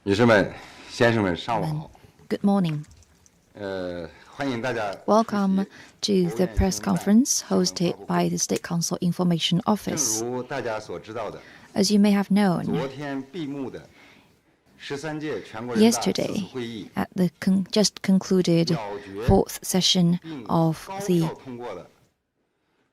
女士们、先生们，上午好。Good morning. 欢迎大家 Welcome to the press conference hosted by the State Council Information 正 Office. 如大家所知道的， As you may have known, 昨天闭幕的13届全国人大四次 yesterday, 会议 at the just concluded 表决 fourth session 并 of 高 the 票通过了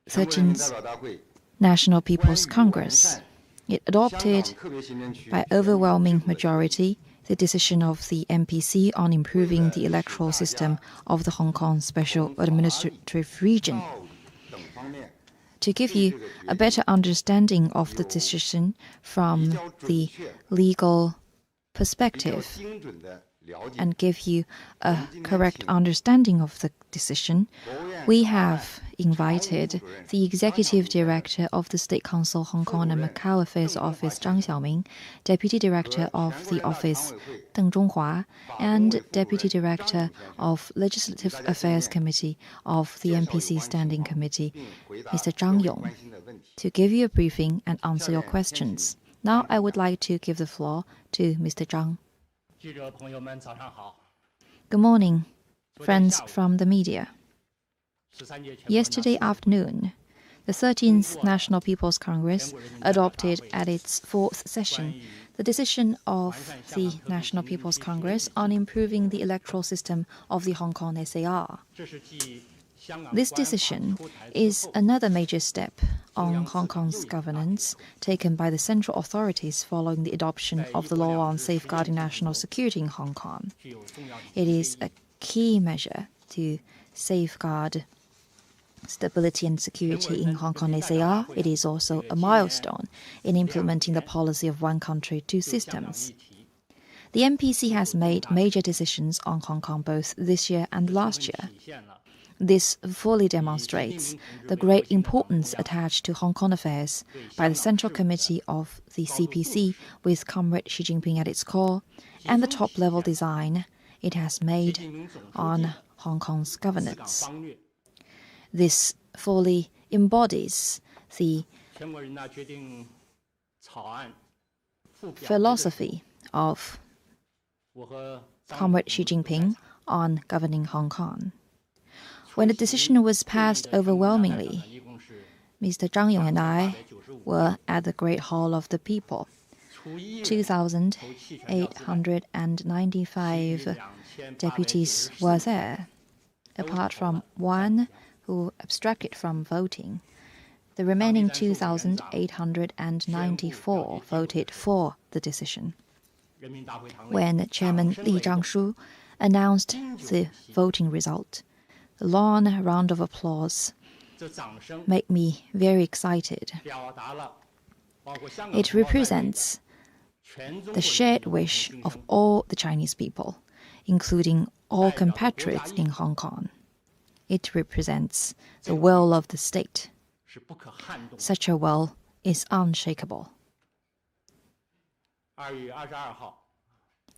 全国人民代 13th 表大会 National People's 关于完 Congress, 善 it 香港 adopted 特别行政区 by 选举制 overwhelming 度的 majority the decision of the MPC on improving the electoral system of the Hong Kong Special Administrative Region. 道理等方面 To give you a better understanding of the decision 比 from 较准 the 确、 legal 比较 perspective 精准的了解 and give you a correct understanding of the decision, 国务院 we 法案 have invited the Executive Director of the State Council Hong Kong and Macau Affairs Office Zhang Xiaoming, Deputy Director of the Office Deng Zhonghua, and Deputy Director of Legislative Affairs Committee of the MPC Standing Committee, 并回答 Mr. 各 Zhang 位 Yong, 关心的问题。 to give you a briefing and answer your questions. Now I would like to give the floor to Mr. Zhang. 记者朋友们，早上好。 Good morning, friends from the media. 13届全国人大 Yesterday afternoon, the 13th National People's Congress adopted at its fourth session the decision of the National People's Congress on improving the electoral system of the Hong Kong SAR. 这是继香港 This 国安法 decision 出台之 is 后 another major step on Hong Kong's governance taken by the central authorities following the adoption of the law on safeguarding national security in Hong Kong. 具有重要的 It is a key measure to safeguard stability and security in Hong Kong SAR. It is also a milestone in implementing the policy of one country, two 香港 systems. 议题， The MPC has made major decisions on Hong Kong both this year and last year. 体现了 This fully demonstrates the great importance attached to Hong Kong affairs by the Central Committee of the CPC with Comrade Xi Jinping at its core and the top-level design it has 习 made 近平总书记 on Hong Kong's 思港 governance. 方略。 This fully embodies the 全国人大决定草案附表决的时候 philosophy of 我和张 Comrade 总 Xi 都在 Jinping 场 on governing Hong Kong. When the decision was passed overwhelmingly, 一共是 Mr. Zhang Yong and I 2895 were at the Great Hall of the People. 除一人投弃权票2,895 deputies were there. Apart from one who abstracted from voting, the remaining 2,894 voted for the decision. 人民大会堂内 When Chairman Li Zhangshu announced the voting result, the long round of applause 这掌声 made me very excited. 表达了包括香港 It 同胞在内 represents 全中 the 国 shared 人民 wish 共 of 同 all the Chinese people, including all compatriots in Hong Kong. It represents the will of the state. 是不可撼动的。 Such a will is unshakable. 2月22号，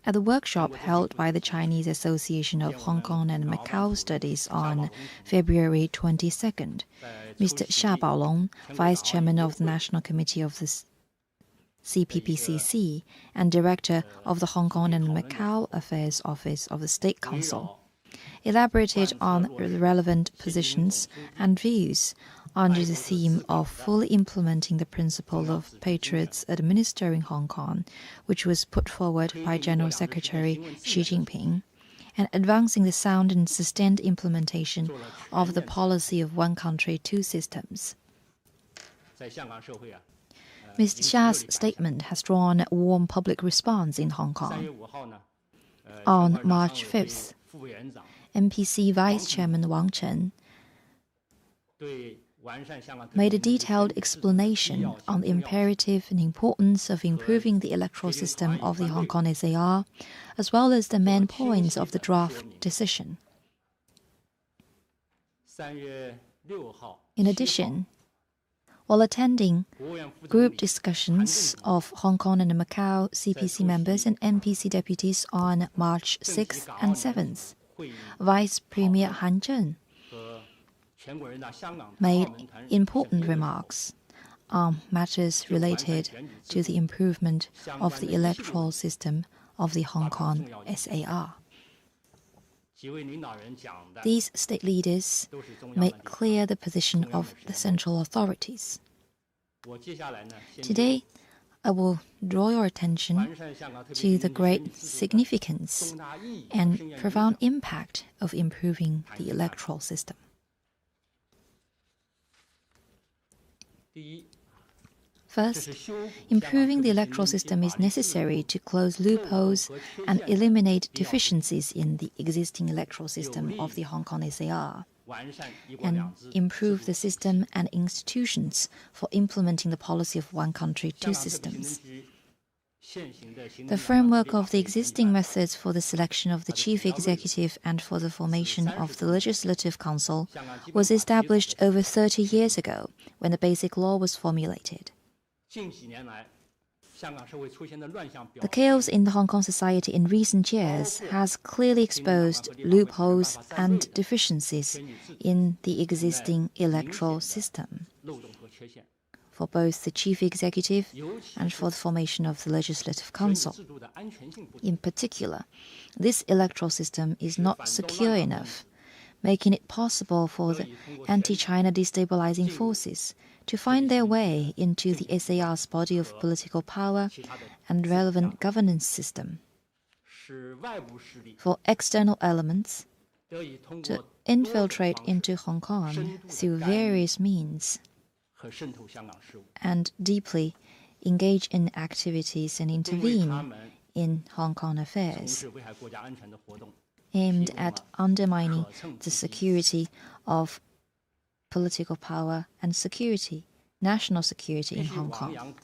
At the workshop held by the Chinese Association of Hong Kong and Macau Studies on February 22nd, 在 Mr. 出席 Xia Baolong, Vice Chairman of the National Committee of the CPPCC and Director of the Hong Kong and Macau Affairs Office of the State 围 Council, 绕 elaborated on the relevant positions and views under the theme of fully implementing the principle of Patriots administering Hong Kong, which was put forward by General Secretary Xi Jinping, and advancing the sound and sustained implementation of the policy of one country, two systems. 在香港社会啊， Mr. Xia's statement has drawn a warm public response in Hong 3 Kong. 月5号呢， On 全国人大 March 常委会 5th, 副委员长 MPC Vice Chairman Wang Chen 对完善香港特 made 别 a 行政区 detailed 选举制度的 explanation 必要性 on the 重要性 imperative and importance of improving the electoral system of the Hong Kong SAR, as well as the main points of the draft decision. 3月6号， In addition, while attending 国务院副总 group 理 discussions of Hong Kong and Macau CPC members and MPC deputies on March 6th and 7th, 会议 Vice Premier Han Zheng 和全国人大香港 made 澳门团 important 审会的时候 remarks on matters related to the improvement of the electoral system of the Hong Kong SAR. These state leaders made clear the position of the central authorities. Today, I will draw your attention to the great significance and profound impact of improving the electoral system. First, improving the electoral system is necessary to close loopholes and eliminate deficiencies in the existing electoral system of the Hong Kong SAR, and improve the system and institutions for implementing the policy of one country, two systems. The framework of the existing methods for the selection of the chief executive and for the formation of the Legislative Council was established over 30 years ago when the Basic Law was formulated. The chaos in the Hong Kong society in recent years has clearly exposed loopholes and deficiencies in the existing electoral system for both the chief executive and for the formation of the Legislative Council. In particular, this electoral system is not secure enough, making it possible for the anti-China destabilizing forces to find their way into the SAR's body of political power and relevant governance system. For external elements to infiltrate into Hong Kong through various means and deeply engage in activities and intervene in Hong Kong affairs aimed at undermining the security of political power and security, national security in Hong Kong.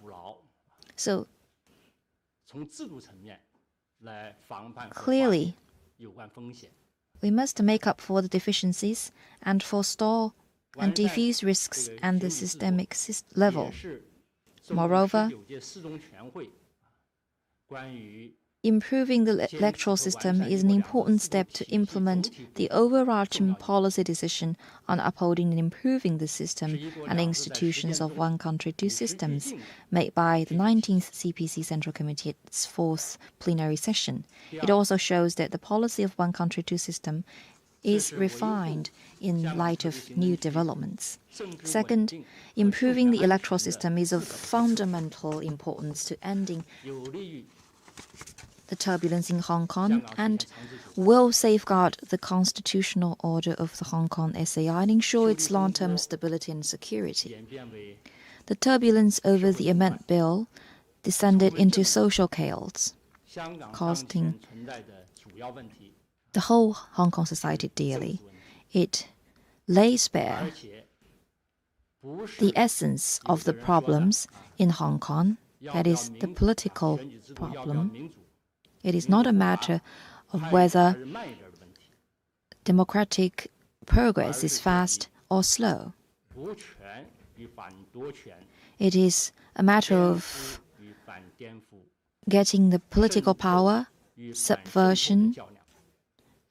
So, clearly, we must make up for the deficiencies and forestall and diffuse risks at the systemic level. Moreover, improving the electoral system is an important step to implement the overarching policy decision on upholding and improving the system and institutions of one country, two systems, made by the 19th CPC Central Committee at its 4th plenary session. It also shows that the policy of one country, two system is refined in light of new developments. Second, improving the electoral system is of fundamental importance to ending the turbulence in Hong Kong and will safeguard the constitutional order of the Hong Kong SAR and ensure its long-term stability and security. The turbulence over the amendment bill descended into social chaos, costing the whole Hong Kong society dearly. It lays bare the essence of the problems in Hong Kong, that is, the political problem. It is not a matter of whether democratic progress is fast or slow. It is a matter of getting the political power, subversion,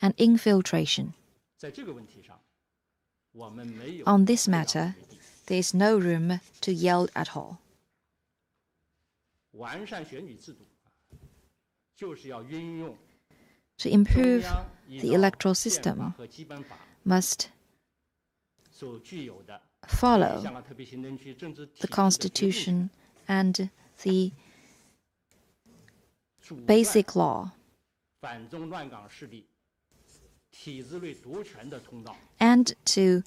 and infiltration. On this matter, there is no room to yield at all. To improve the electoral system must follow the Constitution and the Basic Law, and to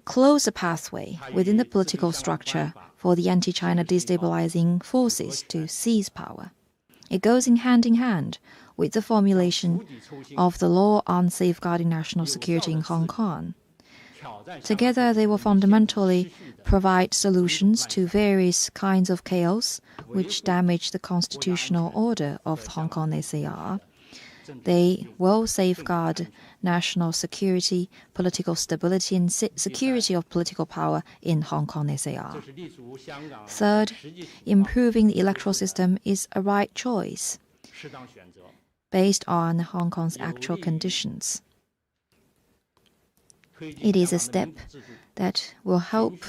close a pathway within the political structure for the anti-China destabilizing forces to seize power. It goes in hand with the formulation of the law on safeguarding national security in Hong Kong. Together, they will fundamentally provide solutions to various kinds of chaos which damage the constitutional order of the Hong Kong SAR. They will safeguard national security, political stability, and security of political power in Hong Kong SAR. Third, improving the electoral system is a right choice based on Hong Kong's actual conditions. It is a step that will help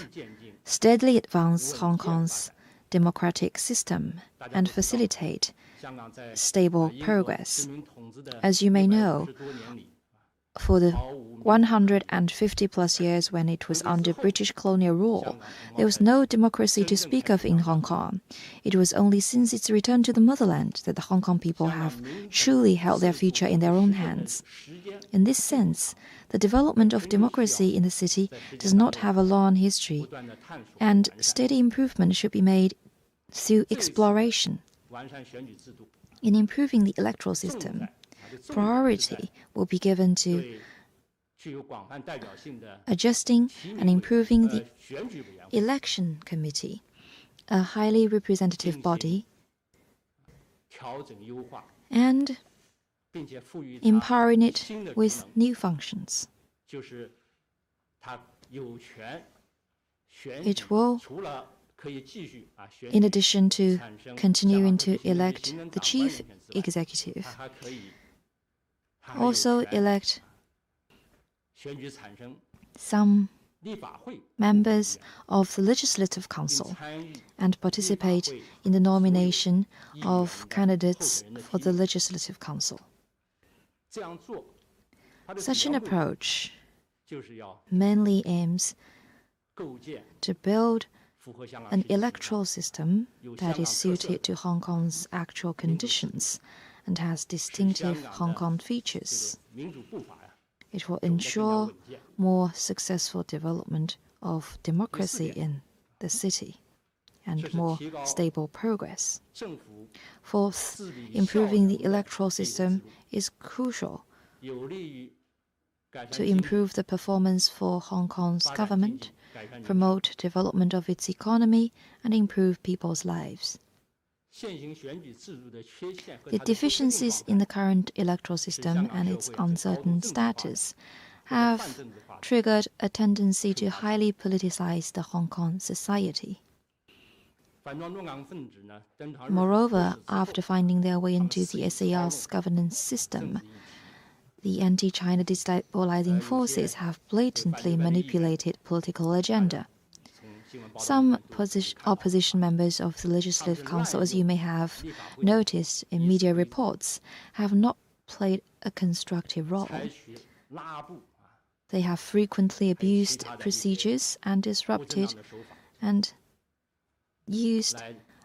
steadily advance Hong Kong's democratic system and facilitate stable progress. As you may know, for the 150 plus years when it was under British colonial rule, there was no democracy to speak of in Hong Kong. It was only since its return to the motherland that the Hong Kong people have truly held their future in their own hands. In this sense, the development of democracy in the city does not have a long history, and steady improvement should be made through exploration. In improving the electoral system, priority will be given to adjusting and improving the election committee, a highly representative body, and empowering it with new functions. It will, in addition to continuing to elect the chief executive, also elect some members of the Legislative Council and participate in the nomination of candidates for the Legislative Council. Such an approach mainly aims to build an electoral system that is suited to Hong Kong's actual conditions and has distinctive Hong Kong features. It will ensure more successful development of democracy in the city and more stable progress. Fourth, improving the electoral system is crucial to improve the performance for Hong Kong's government, promote development of its economy, and improve people's lives. The deficiencies in the current electoral system and its uncertain status have triggered a tendency to highly politicize the Hong Kong society. Moreover, after finding their way into the SAR's governance system, the anti-China destabilizing forces have blatantly manipulated political agenda. Some opposition members of the Legislative Council, as you may have noticed in media reports, have not played a constructive role. They have frequently abused procedures and disrupted and used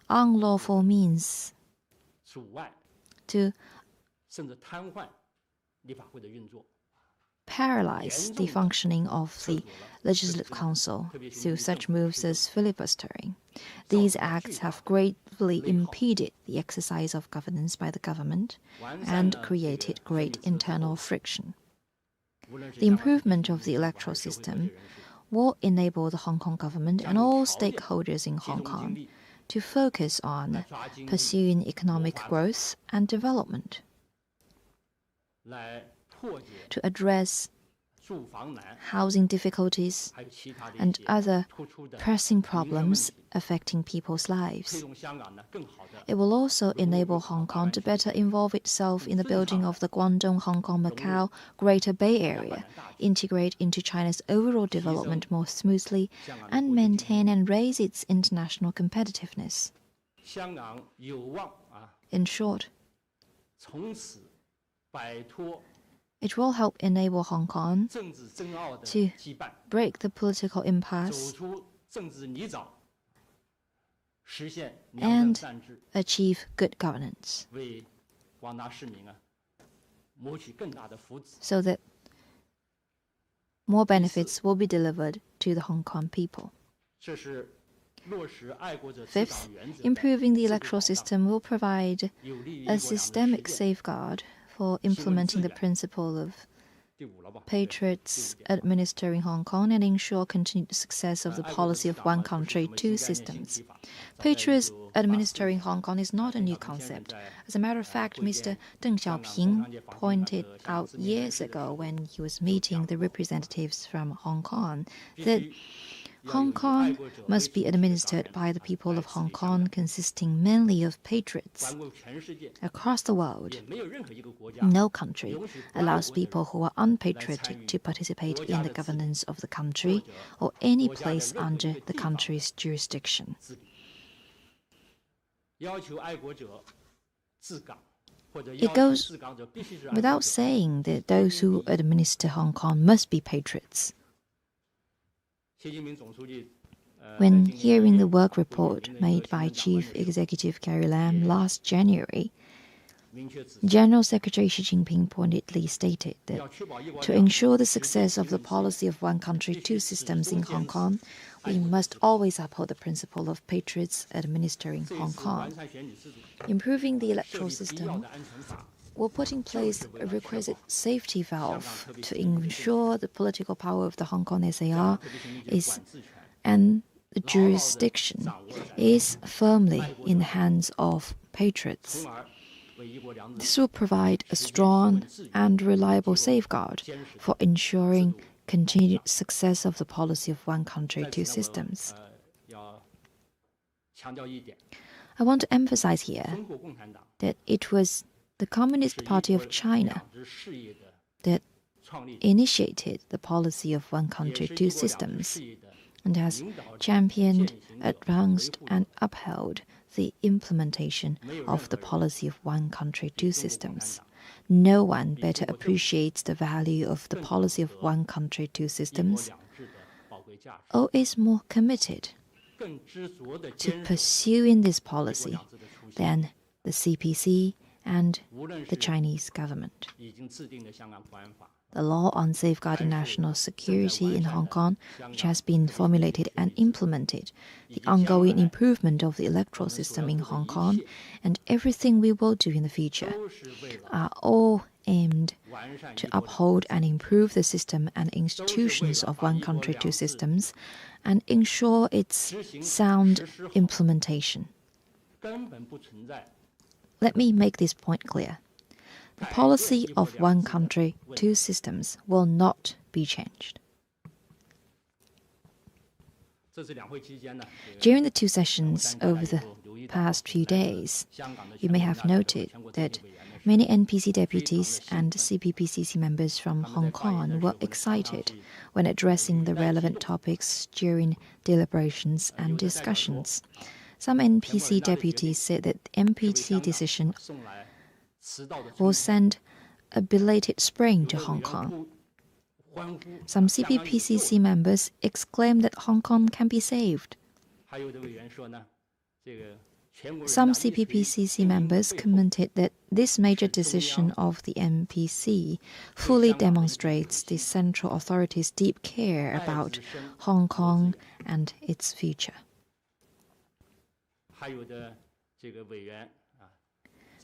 unlawful means to paralyze the functioning of the Legislative Council through such moves as filibustering. These acts have greatly impeded the exercise of governance by the government and created great internal friction. The improvement of the electoral system will enable the Hong Kong government and all stakeholders in Hong Kong to focus on pursuing economic growth and development, to address housing difficulties and other pressing problems affecting people's lives. It will also enable Hong Kong to better involve itself in the building of the Guangdong, Hong Kong, Macau Greater Bay Area, integrate into China's overall development more smoothly, and maintain and raise its international competitiveness. In short, it will help enable Hong Kong to break the political impasse and achieve good governance, so that more benefits will be delivered to the Hong Kong people. Fifth, improving the electoral system will provide a systemic safeguard for implementing the principle of Patriots administering Hong Kong and ensure continued success of the policy of one country, two systems. Patriots administering Hong Kong is not a new concept. As a matter of fact, Mr. Deng Xiaoping pointed out years ago when he was meeting the representatives from Hong Kong that Hong Kong must be administered by the people of Hong Kong, consisting mainly of patriots. Across the world, no country allows people who are unpatriotic to participate in the governance of the country or any place under the country's jurisdiction. It goes without saying that those who administer Hong Kong must be patriots. When hearing the work report made by Chief Executive Carrie Lam last January, General Secretary Xi Jinping pointedly stated that to ensure the success of the policy of one country, two systems in Hong Kong, we must always uphold the principle of patriots administering Hong Kong. Improving the electoral system will put in place a requisite safety valve to ensure the political power of the Hong Kong SAR and the jurisdiction is firmly in the hands of patriots. This will provide a strong and reliable safeguard for ensuring continued success of the policy of one country, two systems. I want to emphasize here that it was the Communist Party of China that initiated the policy of one country, two systems, and has championed, advanced, and upheld the implementation of the policy of one country, two systems. No one better appreciates the value of the policy of one country, two systems, or is more committed to pursuing this policy than the CPC and the Chinese government. The law on safeguarding national security in Hong Kong, which has been formulated and implemented, the ongoing improvement of the electoral system in Hong Kong, and everything we will do in the future are all aimed to uphold and improve the system and institutions of one country, two systems, and ensure its sound implementation. Let me make this point clear. The policy of one country, two systems will not be changed. During the two sessions over the past few days, you may have noted that many NPC deputies and CPPCC members from Hong Kong were excited when addressing the relevant topics during deliberations and discussions. Some NPC deputies said that the MPC decision will send a belated spring to Hong Kong. Some CPPCC members exclaimed that Hong Kong can be saved. Some CPPCC members commented that this major decision of the MPC fully demonstrates the central authority's deep care about Hong Kong and its future.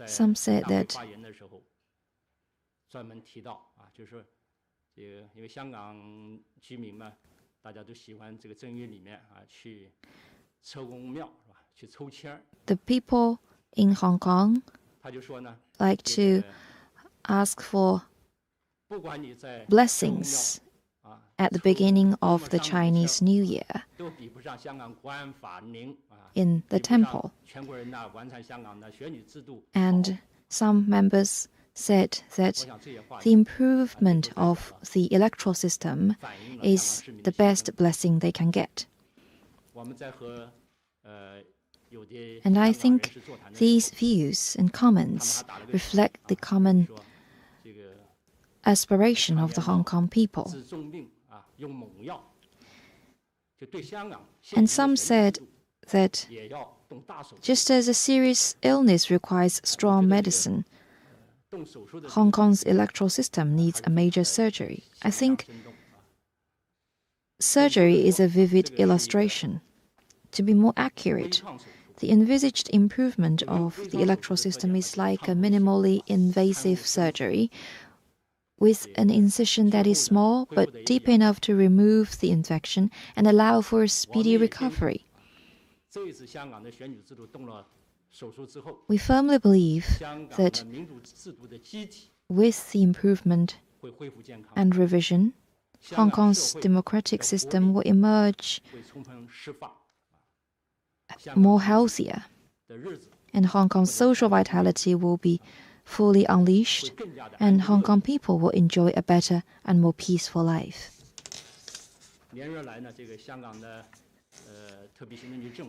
Some said that the people in Hong Kong like to ask for blessings at the beginning of the Chinese New Year in the temple. And some members said that the improvement of the electoral system is the best blessing they can get. And I think these views and comments reflect the common aspiration of the Hong Kong people. And some said that just as a serious illness requires strong medicine, Hong Kong's electoral system needs a major surgery. I think surgery is a vivid illustration. To be more accurate, the envisaged improvement of the electoral system is like a minimally invasive surgery with an incision that is small but deep enough to remove the infection and allow for a speedy recovery. We firmly believe that with the improvement and revision, Hong Kong's democratic system will emerge more healthier, and Hong Kong's social vitality will be fully unleashed, and Hong Kong people will enjoy a better and more peaceful life.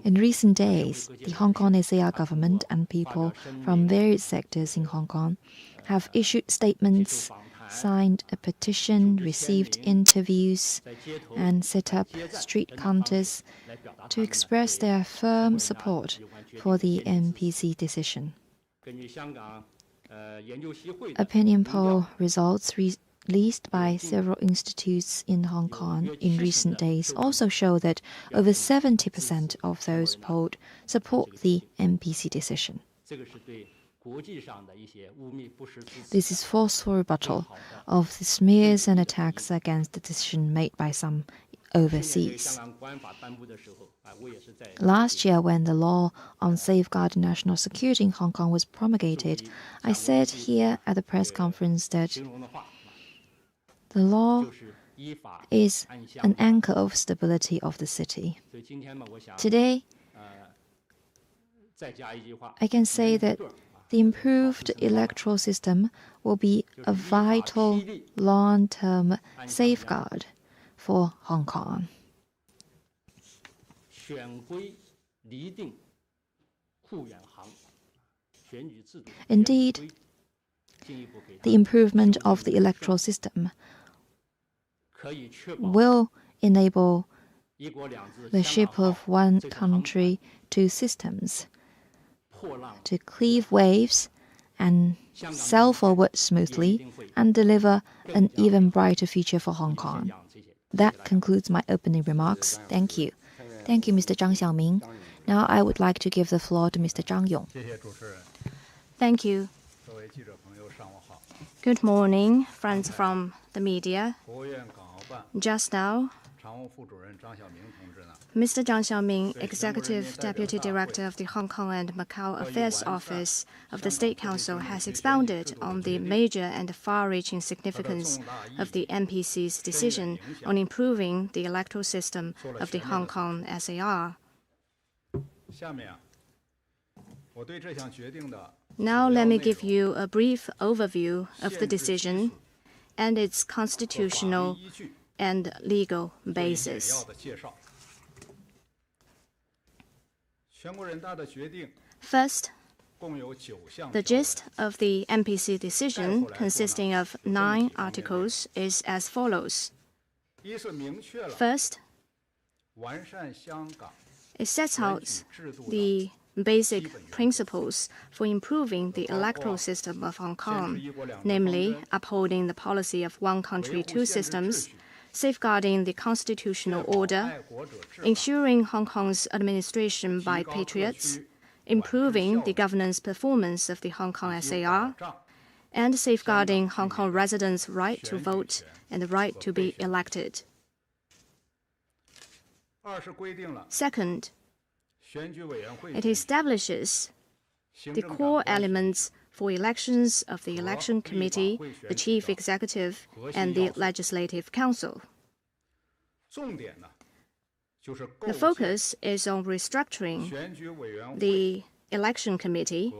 In recent days, the Hong Kong SAR government and people from various sectors in Hong Kong have issued statements, signed a petition, received interviews, and set up street counters to express their firm support for the MPC decision. Opinion poll results released by several institutes in Hong Kong in recent days also show that over 70% of those polled support the MPC decision. This is forceful rebuttal of the smears and attacks against the decision made by some overseas. Last year, when the law on safeguarding national security in Hong Kong was promulgated, I said here at the press conference that the law is an anchor of stability of the city. Today, I can say that the improved electoral system will be a vital long-term safeguard for Hong Kong. Indeed, the improvement of the electoral system will enable the ship of one country, two systems to cleave waves and sail forward smoothly and deliver an even brighter future for Hong Kong. That concludes my opening remarks. Thank you. Thank you, Mr. Zhang Xiaoming. Now I would like to give the floor to Mr. Zhang Yong. Thank you. Good morning, friends from the media. Just now, Mr. Zhang Xiaoming, Executive Deputy Director of the Hong Kong and Macau Affairs Office of the State Council, has expounded on the major and far-reaching significance of the MPC's decision on improving the electoral system of the Hong Kong SAR. Now let me give you a brief overview of the decision and its constitutional and legal basis. First, the gist of the MPC decision, consisting of 9 articles, is as follows. First, it sets out the basic principles for improving the electoral system of Hong Kong, namely upholding the policy of one country, two systems, safeguarding the constitutional order, ensuring Hong Kong's administration by patriots, improving the governance performance of the Hong Kong SAR, and safeguarding Hong Kong residents' right to vote and the right to be elected. Second, it establishes the core elements for elections of the Election Committee, the Chief Executive, and the Legislative Council. The focus is on restructuring the Election Committee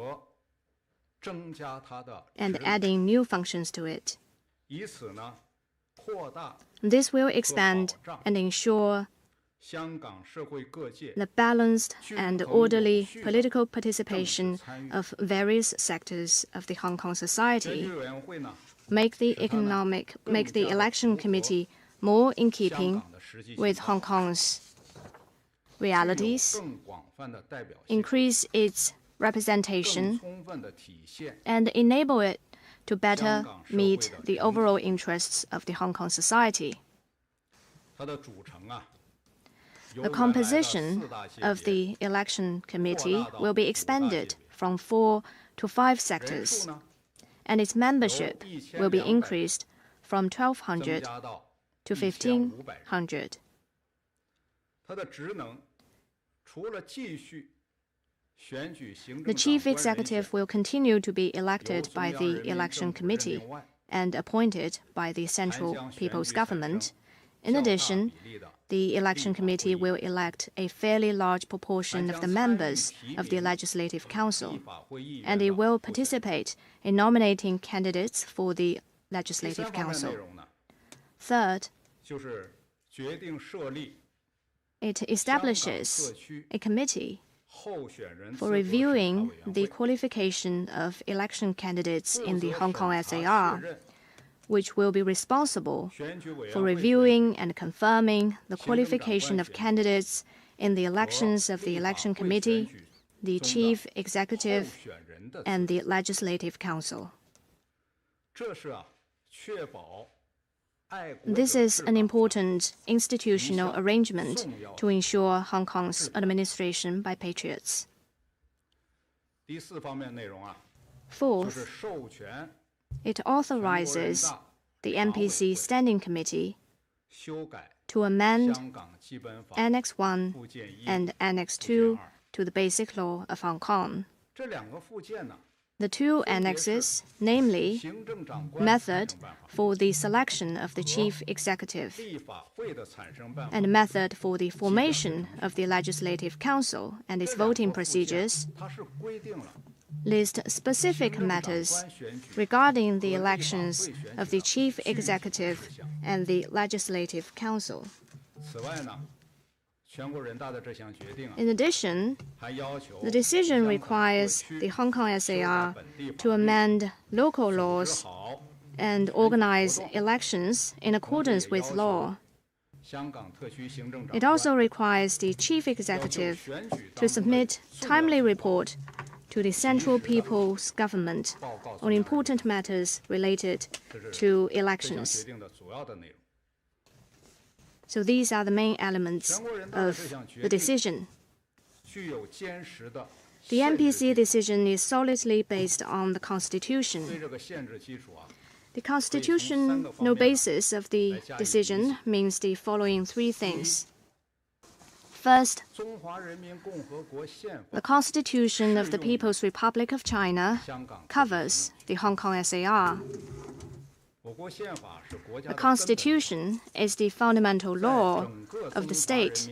and adding new functions to it. This will expand and ensure the balanced and orderly political participation of various sectors of the Hong Kong society, make the Election Committee more in keeping with Hong Kong's realities, increase its representation, and enable it to better meet the overall interests of the Hong Kong society. The composition of the Election Committee will be expanded from 4 to 5 sectors, and its membership will be increased from 1,200 to 1,500. The Chief Executive will continue to be elected by the Election Committee and appointed by the Central People's Government. In addition, the Election Committee will elect a fairly large proportion of the members of the Legislative Council, and it will participate in nominating candidates for the Legislative Council. Third, It establishes a committee for reviewing the qualification of election candidates in the Hong Kong SAR, which will be responsible for reviewing and confirming the qualification of candidates in the elections of the Election Committee, the Chief Executive, and the Legislative Council. This is an important institutional arrangement to ensure Hong Kong's administration by patriots. Fourth, it authorizes the NPC Standing Committee to amend Annex 1 and Annex 2 to the Basic Law of Hong Kong. The two annexes, namely method for the selection of the chief executive and method for the formation of the Legislative Council and its voting procedures, list specific matters regarding the elections of the chief executive and the Legislative Council. In addition, the decision requires the Hong Kong SAR to amend local laws and organize elections in accordance with law. It also requires the chief executive to submit timely report to the Central People's Government on important matters related to elections. So these are the main elements of the decision. The NPC decision is solidly based on the Constitution. The constitutional basis of the decision means the following three things. First, the Constitution of the People's Republic of China covers the Hong Kong SAR. The Constitution is the fundamental law of the state.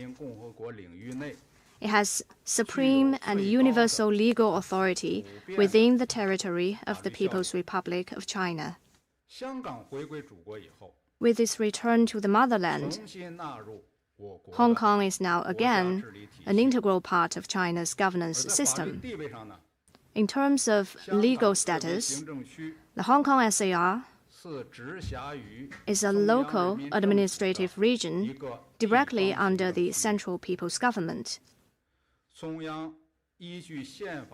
It has supreme and universal legal authority within the territory of the People's Republic of China. With its return to the motherland, Hong Kong is now again an integral part of China's governance system. In terms of legal status, the Hong Kong SAR is a local administrative region directly under the Central People's Government. The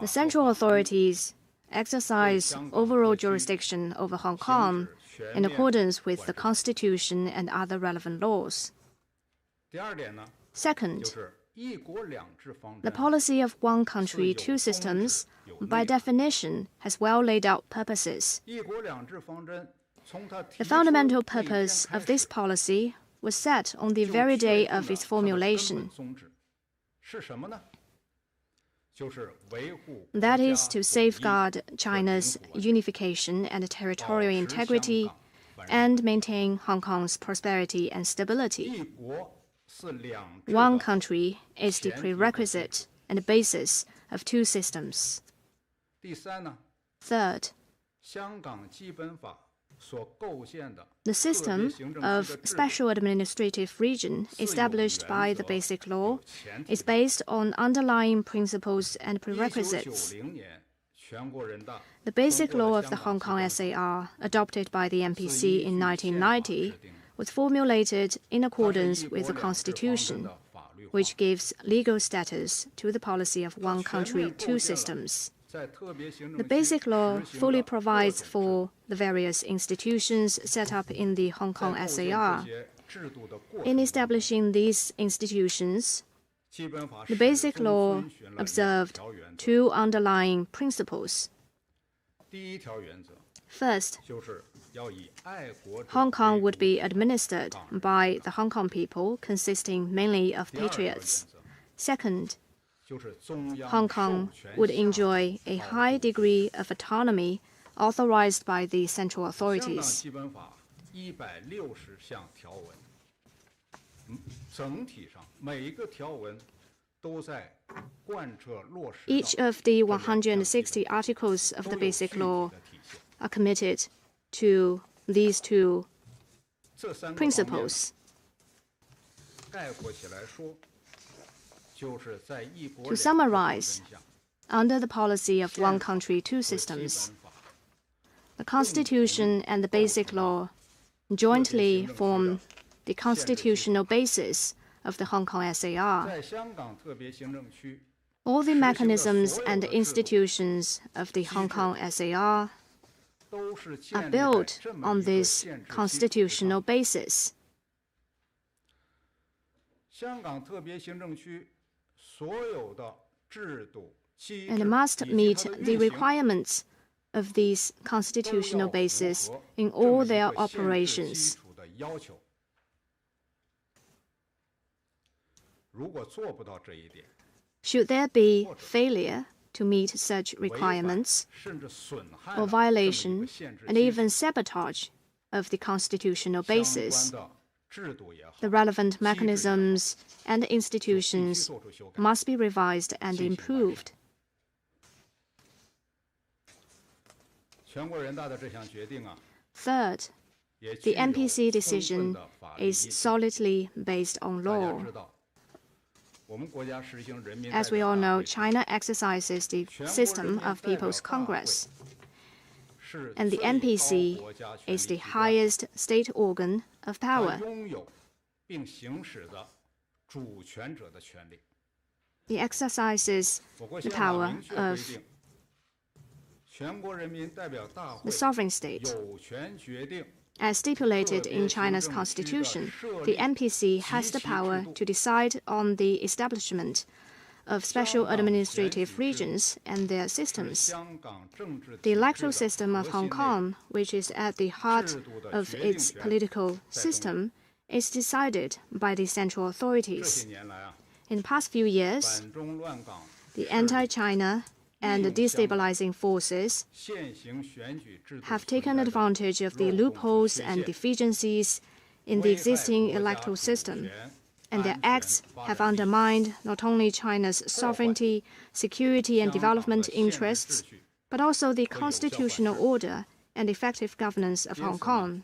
central authorities exercise overall jurisdiction over Hong Kong in accordance with the Constitution and other relevant laws. Second, the policy of one country, two systems, by definition, has well laid out purposes. The fundamental purpose of this policy was set on the very day of its formulation. That is to safeguard China's unification and territorial integrity and maintain Hong Kong's prosperity and stability. One country is the prerequisite and basis of two systems. Third, the system of special administrative region established by the Basic Law is based on underlying principles and prerequisites. The Basic Law of the Hong Kong SAR, adopted by the NPC in 1990, was formulated in accordance with the Constitution, which gives legal status to the policy of one country, two systems. The Basic Law fully provides for the various institutions set up in the Hong Kong SAR. In establishing these institutions, the Basic Law observed two underlying principles. First, Hong Kong would be administered by the Hong Kong people, consisting mainly of patriots. Second, Hong Kong would enjoy a high degree of autonomy authorized by the central authorities. Each of the 160 articles of the Basic Law are committed to these two principles. To summarize, under the policy of one country, two systems, the Constitution and the Basic Law jointly form the constitutional basis of the Hong Kong SAR. All the mechanisms and institutions of the Hong Kong SAR are built on this constitutional basis. And must meet the requirements of these constitutional bases in all their operations. Should there be failure to meet such requirements, or violation and even sabotage of the constitutional basis, the relevant mechanisms and institutions must be revised and improved. Third, the NPC decision is solidly based on law. As we all know, China exercises the system of People's Congress, and the NPC is the highest state organ of power. It exercises the power of the sovereign state. As stipulated in China's constitution, the NPC has the power to decide on the establishment of special administrative regions and their systems. The electoral system of Hong Kong, which is at the heart of its political system, is decided by the central authorities. In the past few years, the anti-China and the destabilizing forces have taken advantage of the loopholes and deficiencies in the existing electoral system, and their acts have undermined not only China's sovereignty, security, and development interests, but also the constitutional order and effective governance of Hong Kong.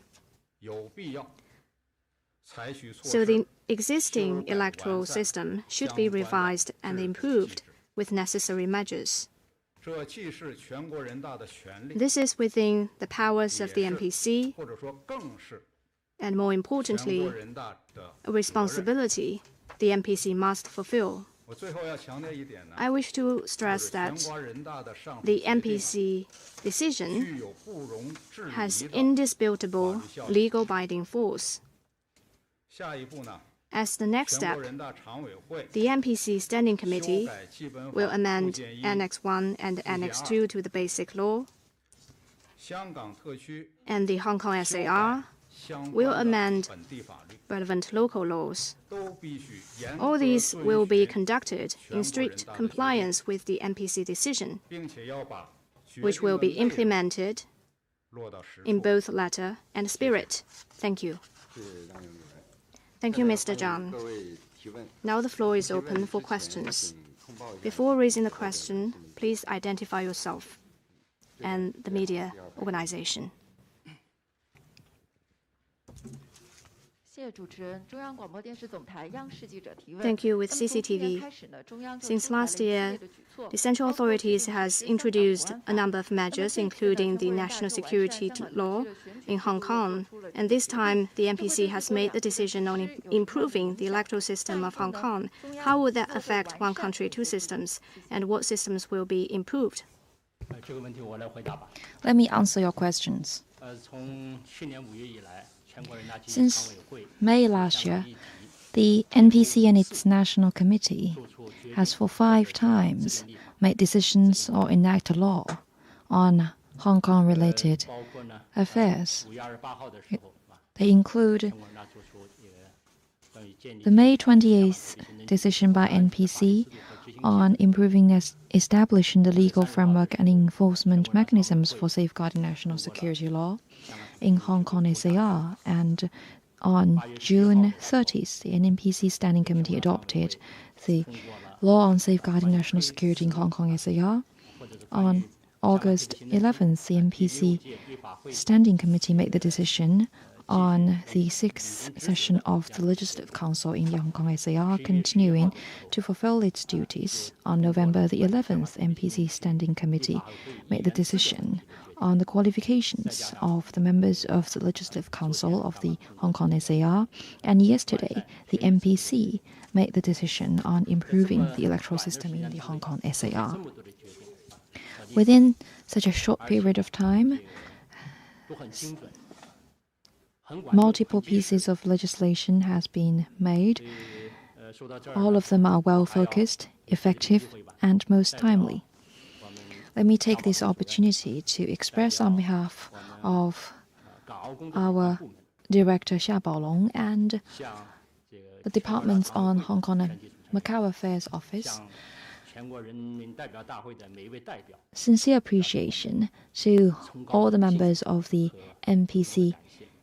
So the existing electoral system should be revised and improved with necessary measures. This is within the powers of the NPC, and more importantly, a responsibility the NPC must fulfill. I wish to stress that the NPC decision has indisputable legal binding force. As the next step, the NPC Standing Committee will amend Annex 1 and Annex 2 to the Basic Law, and the Hong Kong SAR will amend relevant local laws. All these will be conducted in strict compliance with the NPC decision, which will be implemented in both letter and spirit. Thank you. Thank you, Mr. Zhang. Now the floor is open for questions. Before raising the question, please identify yourself and the media organization. Thank you. With CCTV. Since last year, the central authorities has introduced a number of measures, including the national security law in Hong Kong. And this time, the NPC has made the decision on improving the electoral system of Hong Kong. How will that affect one country, two systems? And what systems will be improved? Let me answer your questions. Since May last year, the NPC and its National Committee has for 5 times made decisions or enacted law on Hong Kong-related affairs. They include the May 28th decision by NPC on improving and establishing the legal framework and enforcement mechanisms for safeguarding national security law in Hong Kong SAR, and on June 30th, the NPC Standing Committee adopted the Law on Safeguarding National Security in Hong Kong SAR. On August 11th, the NPC Standing Committee made the decision on the 6th session of the Legislative Council in the Hong Kong SAR continuing to fulfill its duties. On November the 11th, MPC Standing Committee made the decision on the qualifications of the members of the Legislative Council of the Hong Kong SAR, and yesterday the MPC made the decision on improving the electoral system in the Hong Kong SAR. Within such a short period of time, multiple pieces of legislation has been made. All of them are well-focused, effective, and most timely. Let me take this opportunity to express on behalf of our Director Xia Baolong and the departments on Hong Kong and Macau Affairs Office sincere appreciation to all the members of the MPC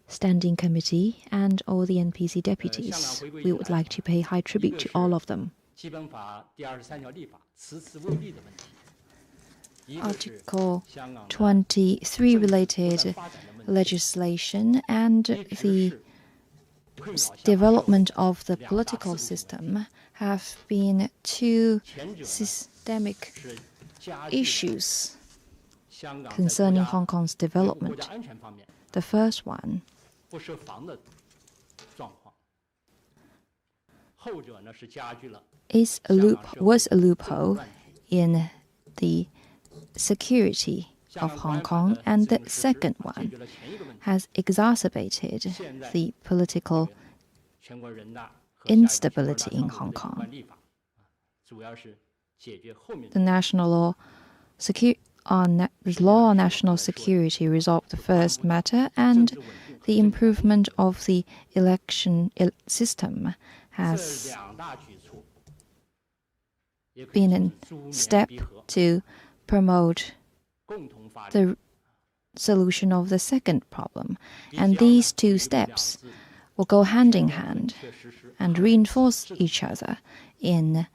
Standing Committee and all the NPC deputies. We would like to pay high tribute to all of them. Article 23 related legislation and the development of the political system have been two systemic issues concerning Hong Kong's development. The first one was a loophole in the security of Hong Kong, and the second one has exacerbated the political instability in Hong Kong. The national law on national security resolved the first matter, and the improvement of the election system has been a step to promote the solution of the second problem. And these two steps will go hand in hand and reinforce each other in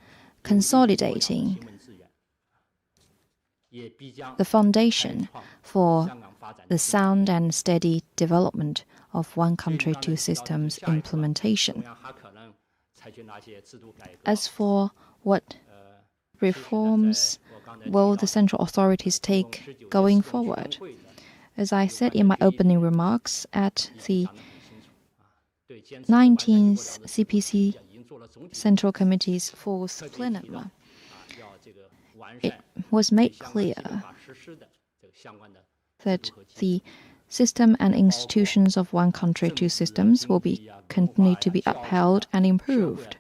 consolidating the foundation for the sound and steady development of one country, two systems implementation. As for what reforms will the central authorities take going forward? As I said in my opening remarks, at the 19th CPC Central Committee's fourth plenum, it was made clear that the system and institutions of one country, two systems will continue to be upheld and improved.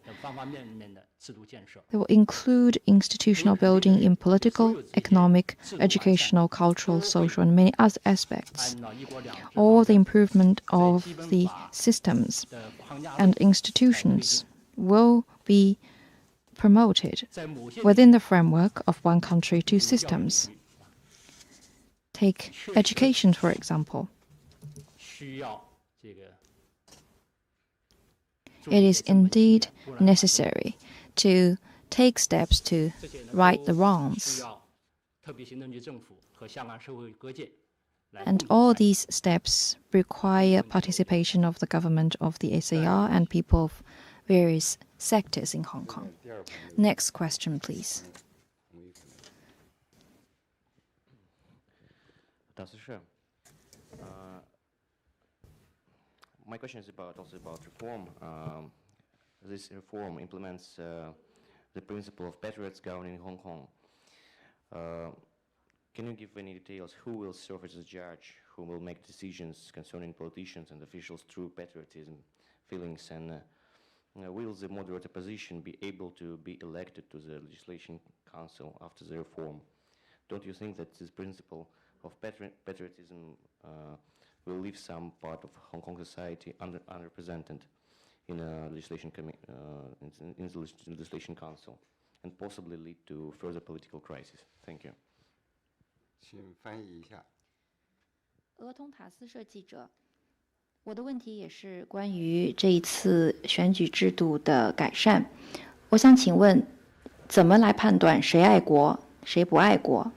They will include institutional building in political, economic, educational, cultural, social, and many other aspects. All the improvement of the systems and institutions will be promoted within the framework of one country, two systems. Take education, for example. It is indeed necessary to take steps to right the wrongs. And all these steps require participation of the government of the SAR and people of various sectors in Hong Kong. Next question, please. My question is also about reform. This reform implements the principle of patriots governing Hong Kong. Can you give any details? Who will serve as a judge? Who will make decisions concerning politicians and officials through patriotism feelings? And will the moderate opposition be able to be elected to the Legislation Council after the reform? Don't you think that this principle of patriotism will leave some part of Hong Kong society underrepresented in a legislation in the Legislation Council, and possibly lead to further political crisis? Thank you. 请翻译一下。俄通塔斯社记者，我的问题也是关于这一次选举制度的改善。我想请问，怎么来判断谁爱国，谁不爱国？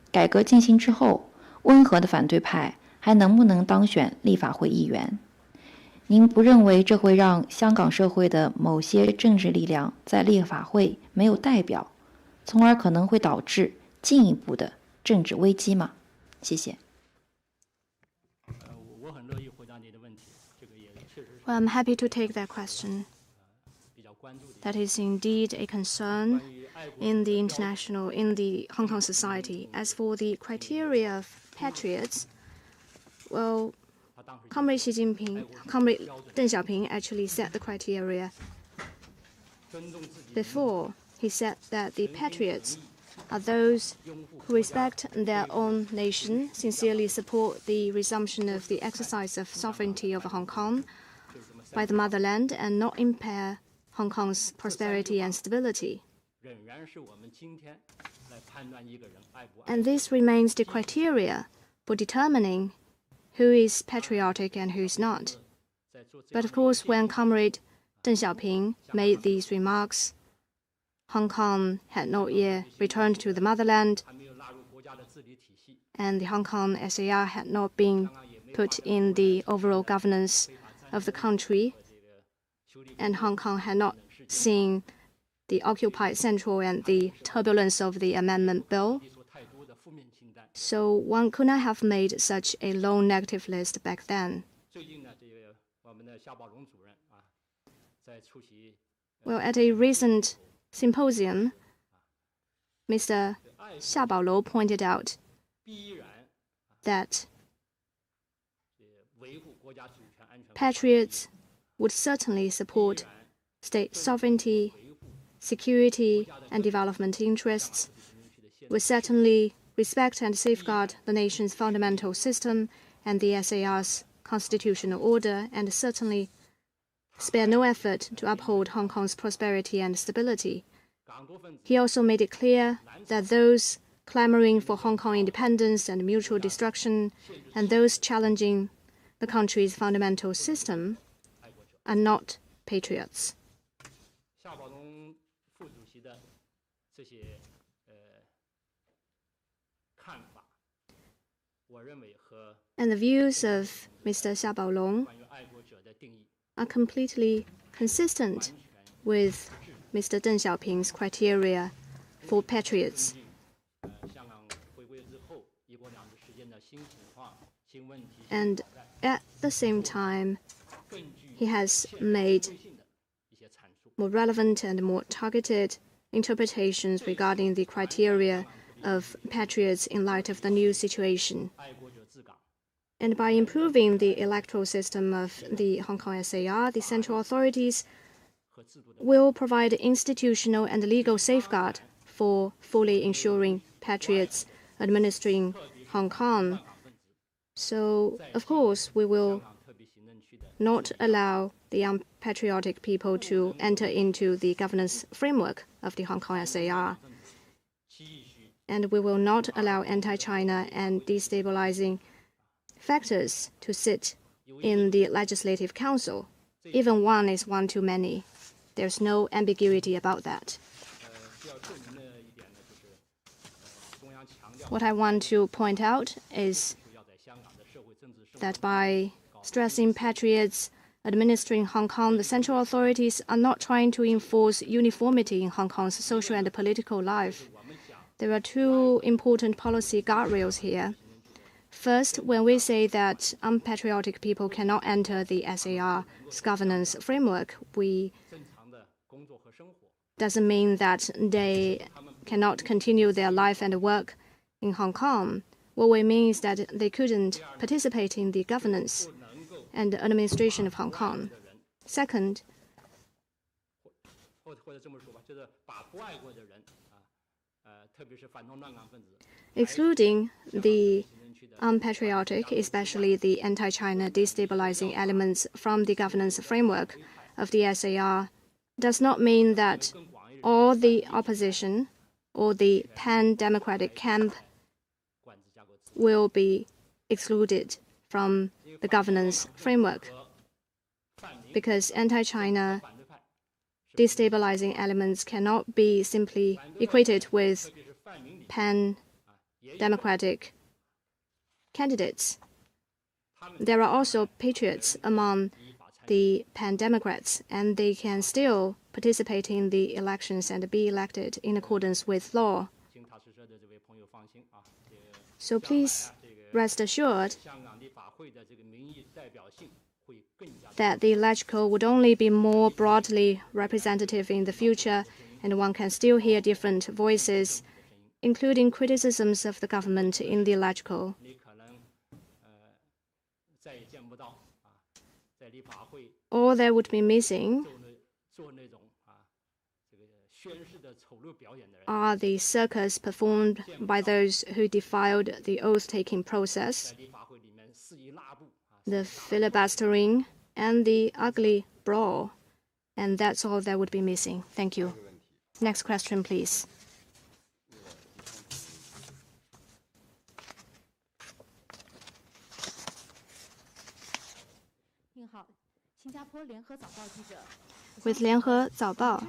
改革进行之后，温和的反对派还能不能当选立法会议员？您不认为这会让香港社会的某些政治力量在立法会没有代表，从而可能会导致进一步的政治危机吗？谢谢。我很乐意回答你的问题，这个也确实是 Well, I'm happy to take that question. 比较关注的。 That is indeed a concern in the Hong Kong society. As for the criteria of patriots, well, Comrade Deng Xiaoping actually set the criteria. Before, he said that the patriots are those who respect their own nation, sincerely support the resumption of the exercise of sovereignty over Hong Kong by the motherland, and not impair Hong Kong's prosperity and stability. 仍然是我们今天来判断一个人爱不爱。 And this remains the criteria for determining who is patriotic and who is not. But of course, when Comrade Deng Xiaoping made these remarks, Hong Kong had not yet returned to the motherland, 还没有纳入国家的治理体系， and the Hong Kong SAR had not been put in the overall governance of the country, and Hong Kong had not seen the occupied central and the turbulence of the amendment bill. 提出太多的负面清单。 So one could not have made such a long negative list back then. 最近呢，这个我们的夏宝龙主任啊，在出席 Well, at a recent symposium, Mr. Xia Baolou pointed out 必然 that 维护国家主权安全， patriots would certainly support state sovereignty, security, and development interests, would certainly respect and safeguard the nation's fundamental system and the SAR's constitutional order, and certainly spare no effort to uphold Hong Kong's prosperity and stability. 港独分子 He also made it clear that those clamoring for Hong Kong independence and mutual destruction, and those challenging the country's fundamental system, are not patriots. 夏宝龙副主席的这些看法，我认为和 And the views of Mr. Xia Baolong 关于爱国者的定义 are completely consistent with Mr. Deng Xiaoping's criteria for patriots. 香港回归之后，一国两制时间的新情况、新问题、 And at the same time, 更具 he has made 性的一些阐述。 more relevant and more targeted interpretations regarding the criteria of patriots in light of the new situation. 爱国者治港， And by improving the electoral system of the Hong Kong SAR, the central authorities 和制度的 will provide institutional and legal safeguard for fully ensuring patriots administering Hong Kong. So, of course, we will 特别行政区的 not allow the unpatriotic people to enter into the governance framework of the Hong Kong SAR. 继续 And we will not allow anti-China and destabilizing factors to sit in the Legislative Council. Even one is one too many. There's no ambiguity about that. 比较著名的一点呢，就是中央强调 What I want to point out is 要在香港的社会政治生活 that by stressing patriots administering Hong Kong, the central authorities are not trying to enforce uniformity in Hong Kong's social and political life. There are two important policy guardrails here. First, when we say that unpatriotic people cannot enter the SAR's governance framework, we 正常的工作和生活， doesn't mean that they cannot continue their life and work in Hong Kong. What we mean is that they couldn't participate in the governance 能够 and administration of Hong Kong. 的人， Second, 或者这么说吧，就是把不爱国的人特别是反动乱港分子 excluding the 行政区的 unpatriotic, especially the anti-China destabilizing elements from the governance framework of the SAR, does not mean that 更广义 all the opposition or the pan-democratic camp 管制架构 will be excluded from the governance framework, 泛民 because anti-China 反对派， destabilizing elements cannot be simply equated with 特别是泛民里 pan-democratic candidates. There are also patriots among the pan-democrats, and they can still participate in the elections and be elected in accordance with law. So please rest assured that the electoral would only be more broadly representative in the future, and one can still hear different voices, including criticisms of the government in the electoral. All that would be missing are the circus performed by those who defiled the oath-taking process, the filibustering, and the ugly brawl. And that's all that would be missing. Thank you. Next question, please. With 联合早报,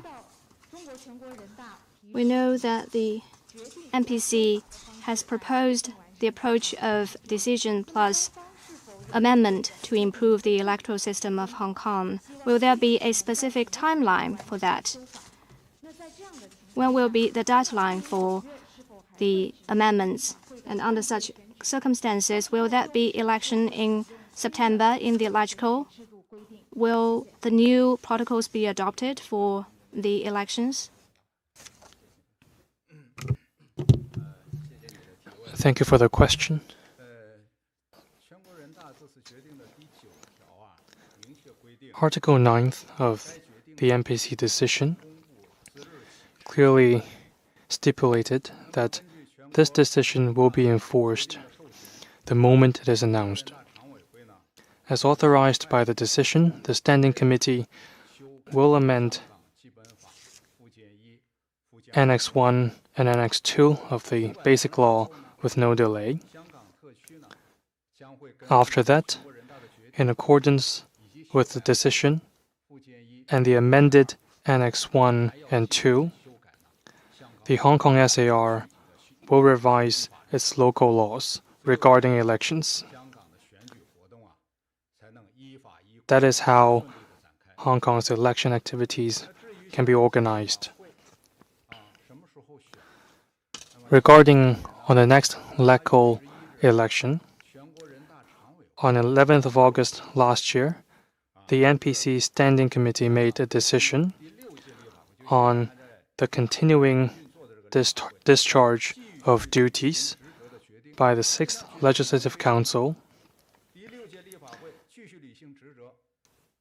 we know that the NPC has proposed the approach of decision plus amendment to improve the electoral system of Hong Kong. Will there be a specific timeline for that? When will be the deadline for the amendments? And under such circumstances, will that be election in September in the electoral? Will the new protocols be adopted for the elections? Thank you for the question. Article 9 of the NPC decision clearly stipulated that this decision will be enforced the moment it is announced. As authorized by the decision, the Standing Committee will amend Annex 1 and Annex 2 of the Basic Law with no delay. After that, in accordance with the decision and the amended Annex 1 and 2, the Hong Kong SAR will revise its local laws regarding elections. That is how Hong Kong's election activities can be organized. Regarding on the next local election, on 11th of August last year, the NPC Standing Committee made a decision on the continuing discharge of duties by the 6th Legislative Council.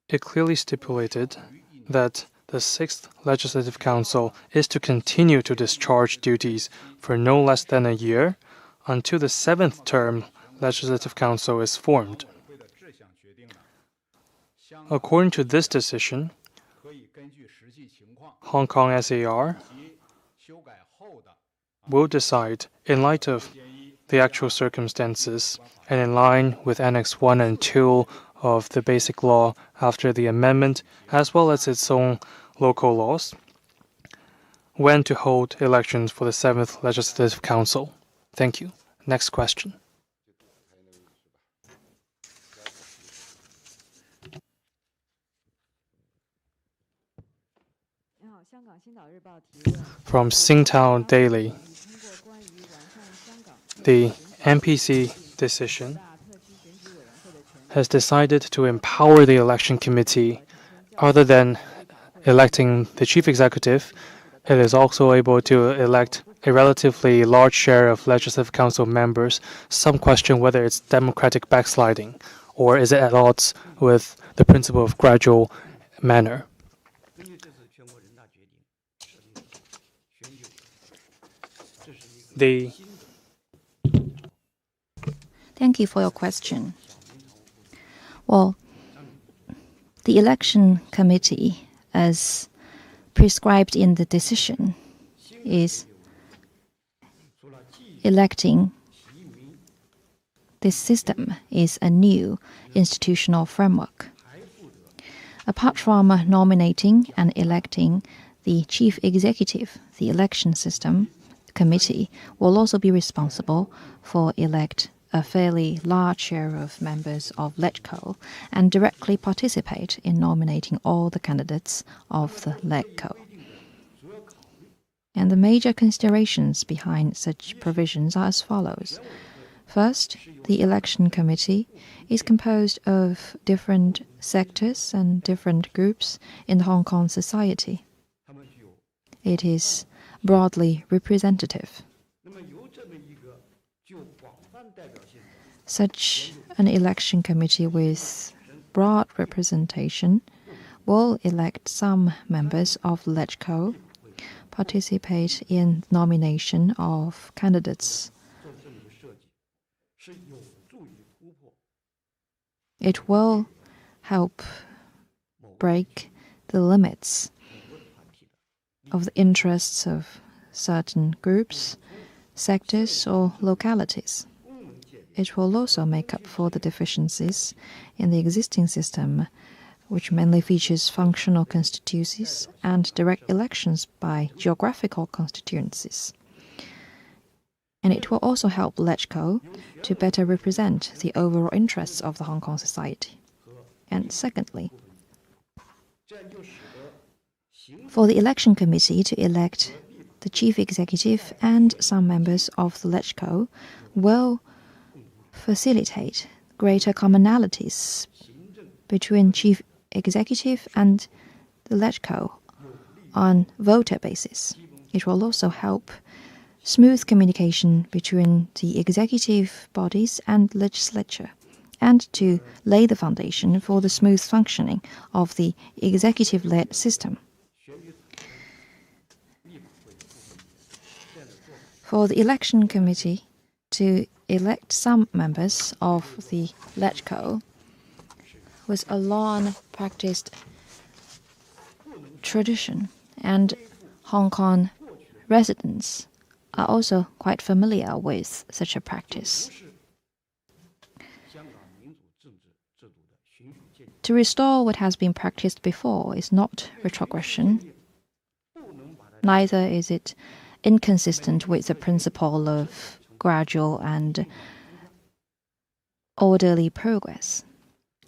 It clearly stipulated that the 6th Legislative Council is to continue to discharge duties for no less than a year until the 7th term Legislative Council is formed. According to this decision, Hong Kong SAR will decide, in light of the actual circumstances and in line with Annex 1 and 2 of the Basic Law after the amendment, as well as its own local laws, when to hold elections for the 7th Legislative Council. Thank you. Next question. From Singtao Daily, the NPC decision has decided to empower the election committee. Other than electing the chief executive, it is also able to elect a relatively large share of legislative council members. Some question whether it's democratic backsliding or is it at odds with the principle of gradual manner. Thank you for your question. Well, the election committee, as prescribed in the decision, is electing. This system is a new institutional framework. Apart from nominating and electing the chief executive, the election system committee will also be responsible for elect a fairly large share of members of LegCo and directly participate in nominating all the candidates of the LegCo. And the major considerations behind such provisions are as follows. First, the election committee is composed of different sectors and different groups in Hong Kong society. It is broadly representative. Such an election committee with broad representation will elect some members of LegCo, participate in nomination of candidates. It will help break the limits of the interests of certain groups, sectors, or localities. It will also make up for the deficiencies in the existing system, which mainly features functional constituencies and direct elections by geographical constituencies. And it will also help LegCo to better represent the overall interests of the Hong Kong society. And secondly, for the election committee to elect the chief executive and some members of the LegCo will facilitate greater commonalities between chief executive and the LegCo on voter basis. It will also help smooth communication between the executive bodies and legislature, and to lay the foundation for the smooth functioning of the executive-led system. For the election committee to elect some members of the LegCo was a long-practiced tradition, and Hong Kong residents are also quite familiar with such a practice. To restore what has been practiced before is not retrogression. Neither is it inconsistent with the principle of gradual and orderly progress.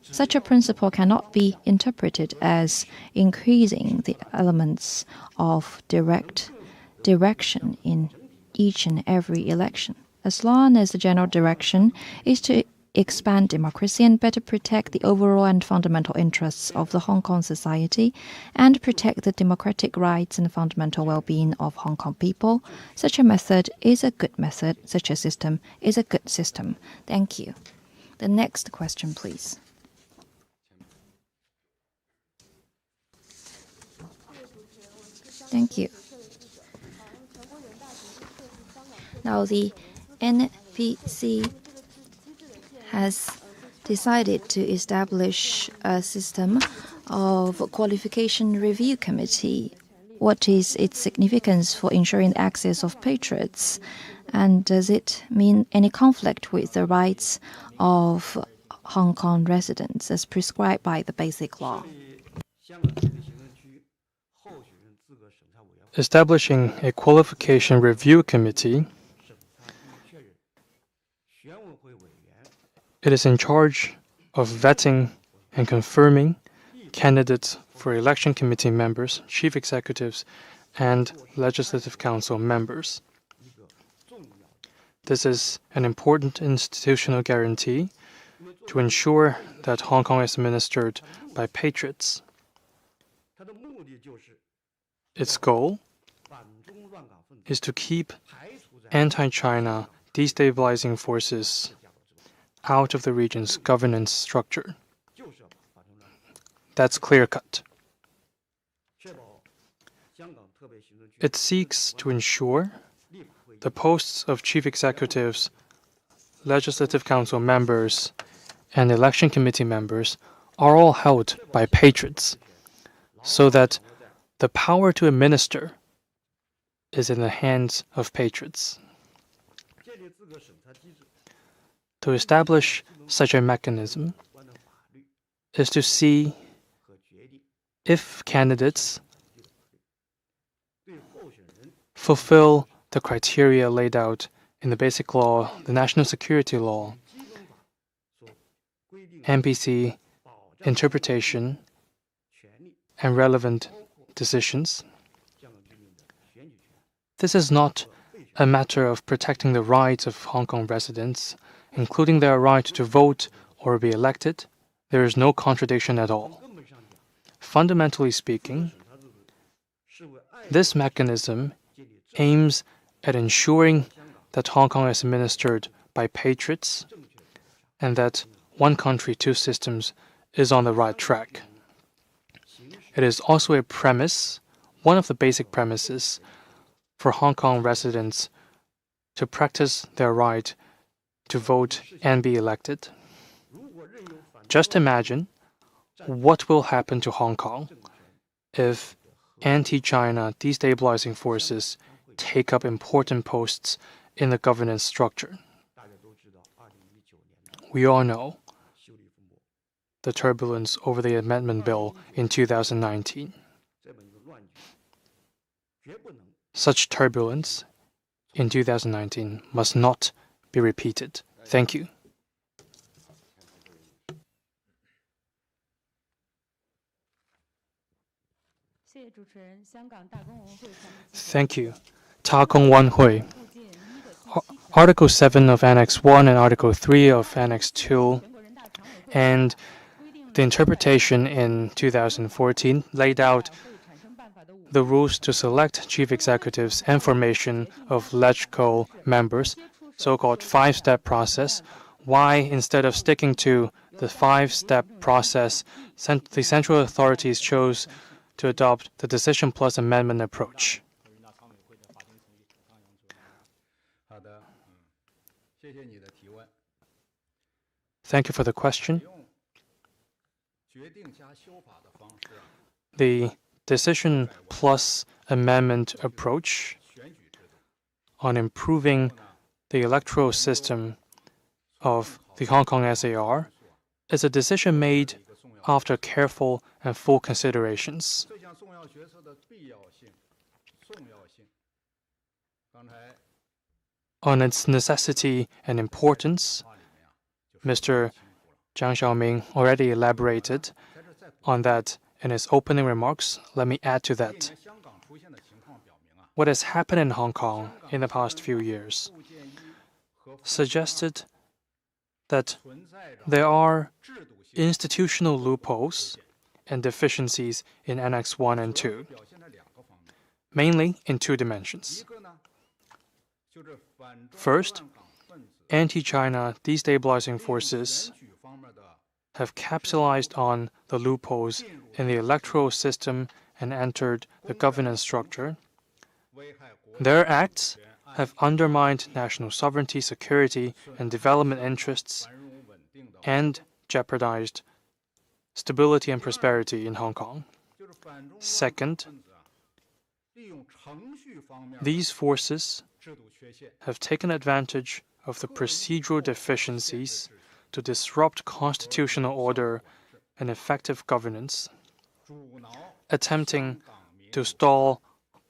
Such a principle cannot be interpreted as increasing the elements of direct direction in each and every election, as long as the general direction is to expand democracy and better protect the overall and fundamental interests of the Hong Kong society and protect the democratic rights and fundamental well-being of Hong Kong people. Such a method is a good method. Such a system is a good system. Thank you. The next question, please. Thank you. Now the NPC has decided to establish a system of qualification review committee. What is its significance for ensuring the access of patriots? And does it mean any conflict with the rights of Hong Kong residents as prescribed by the Basic Law? Establishing a qualification review committee, it is in charge of vetting and confirming candidates for election committee members, chief executives, and legislative council members. This is an important institutional guarantee to ensure that Hong Kong is administered by patriots. Its goal is to keep anti-China destabilizing forces out of the region's governance structure. That's clear-cut. It seeks to ensure the posts of chief executives, legislative council members, and election committee members are all held by patriots, so that the power to administer is in the hands of patriots. To establish such a mechanism is to see if candidates fulfill the criteria laid out in the Basic Law, the National Security Law, NPC interpretation, and relevant decisions. This is not a matter of protecting the rights of Hong Kong residents, including their right to vote or be elected. There is no contradiction at all. Fundamentally speaking, this mechanism aims at ensuring that Hong Kong is administered by patriots and that one country, two systems is on the right track. It is also a premise, one of the basic premises, for Hong Kong residents to practice their right to vote and be elected. Just imagine what will happen to Hong Kong if anti-China destabilizing forces take up important posts in the governance structure. We all know the turbulence over the amendment bill in 2019. Such turbulence in 2019 must not be repeated. Thank you. Thank you. Ta Kong Wan Hui. Article 7 of Annex 1 and Article 3 of Annex 2 and the interpretation in 2014 laid out the rules to select chief executives and formation of LegCo members, so-called five-step process. Why, instead of sticking to the five-step process, the central authorities chose to adopt the decision plus amendment approach? Thank you for the question. The decision plus amendment approach on improving the electoral system of the Hong Kong SAR is a decision made after careful and full considerations. On its necessity and importance, Mr. Jiang Xiaoming already elaborated on that in his opening remarks. Let me add to that. What has happened in Hong Kong in the past few years suggested that there are institutional loopholes and deficiencies in Annex 1 and 2, mainly in two dimensions. First, anti-China destabilizing forces have capitalized on the loopholes in the electoral system and entered the governance structure. Their acts have undermined national sovereignty, security, and development interests and jeopardized stability and prosperity in Hong Kong. Second, these forces have taken advantage of the procedural deficiencies to disrupt constitutional order and effective governance, attempting to stall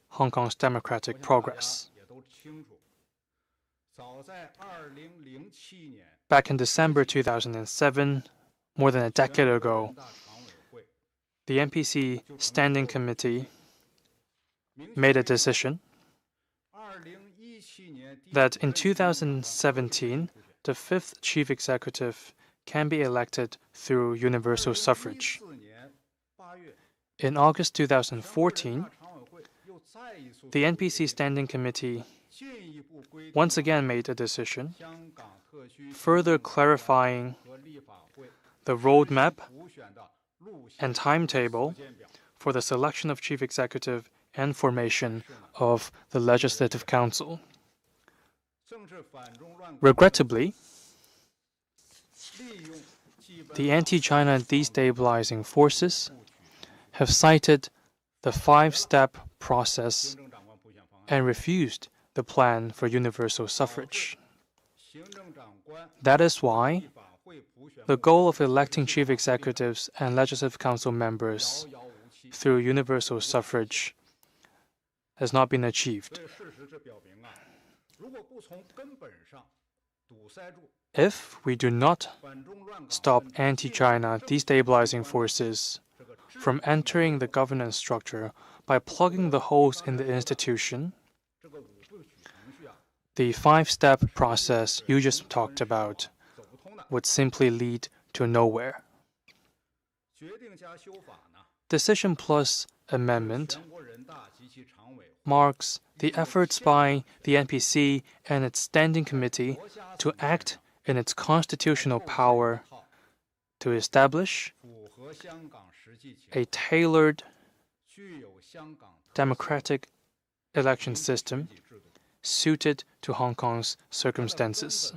Hong Kong's democratic progress. Back in December 2007, more than a decade ago, the NPC Standing Committee made a decision that in 2017, the fifth chief executive can be elected through universal suffrage. In August 2014, the NPC Standing Committee once again made a decision, further clarifying the roadmap and timetable for the selection of chief executive and formation of the Legislative Council. Regrettably, the anti-China destabilizing forces have cited the five-step process and refused the plan for universal suffrage. That is why the goal of electing chief executives and Legislative Council members through universal suffrage has not been achieved. If we do not stop anti-China destabilizing forces from entering the governance structure by plugging the holes in the institution, the five-step process you just talked about would simply lead to nowhere. Decision plus amendment marks the efforts by the NPC and its standing committee to act in its constitutional power to establish a tailored democratic election system suited to Hong Kong's circumstances.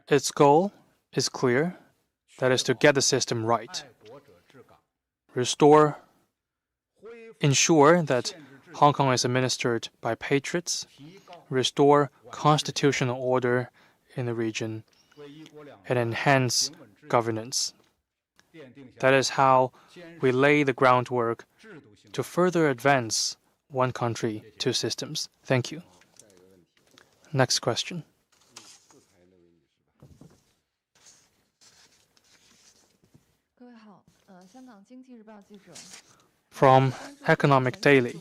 Its goal is clear, that is to get the system right, ensure that Hong Kong is administered by patriots, restore constitutional order in the region, and enhance governance. That is how we lay the groundwork to further advance one country, two systems. Thank you. Next question. From Economic Daily.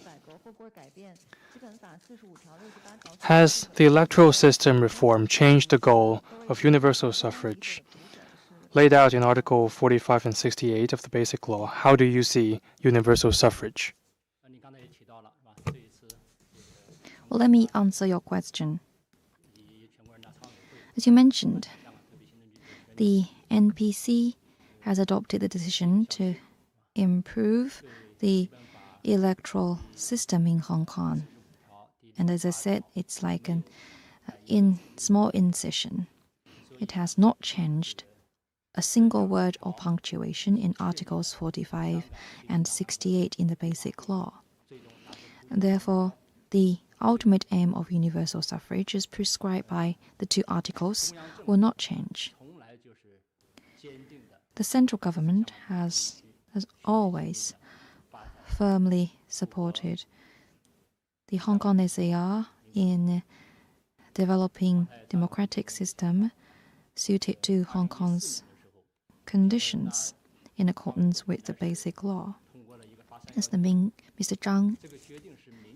Has the electoral system reform changed the goal of universal suffrage laid out in Article 45 and 68 of the Basic Law? How do you see universal suffrage? Well, let me answer your question. As you mentioned, the NPC has adopted the decision to improve the electoral system in Hong Kong. And as I said, it's like an small incision. It has not changed a single word or punctuation in Articles 45 and 68 in the Basic Law. And therefore, the ultimate aim of universal suffrage as prescribed by the two articles will not change. The central government has always firmly supported the Hong Kong HKSAR in developing democratic system suited to Hong Kong's conditions in accordance with the Basic Law. As Mr. Zhang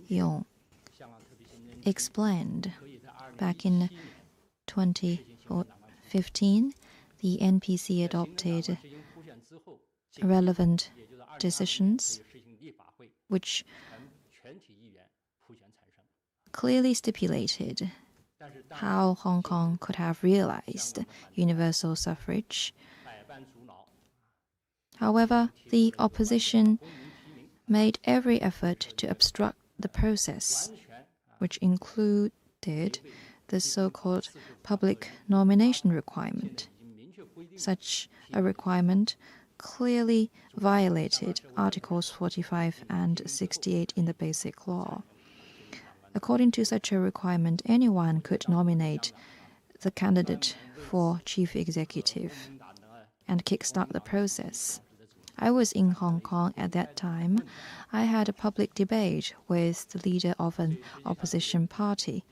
Yong explained, back in 2015, the NPC adopted relevant decisions which clearly stipulated how Hong Kong could have realized universal suffrage. However, the opposition made every effort to obstruct the process, which included the so-called public nomination requirement. Such a requirement clearly violated Articles 45 and 68 in the Basic Law. According to such a requirement, anyone could nominate the candidate for chief executive and kickstart the process. I was in Hong Kong at that time. I had a public debate with the leader of an opposition party.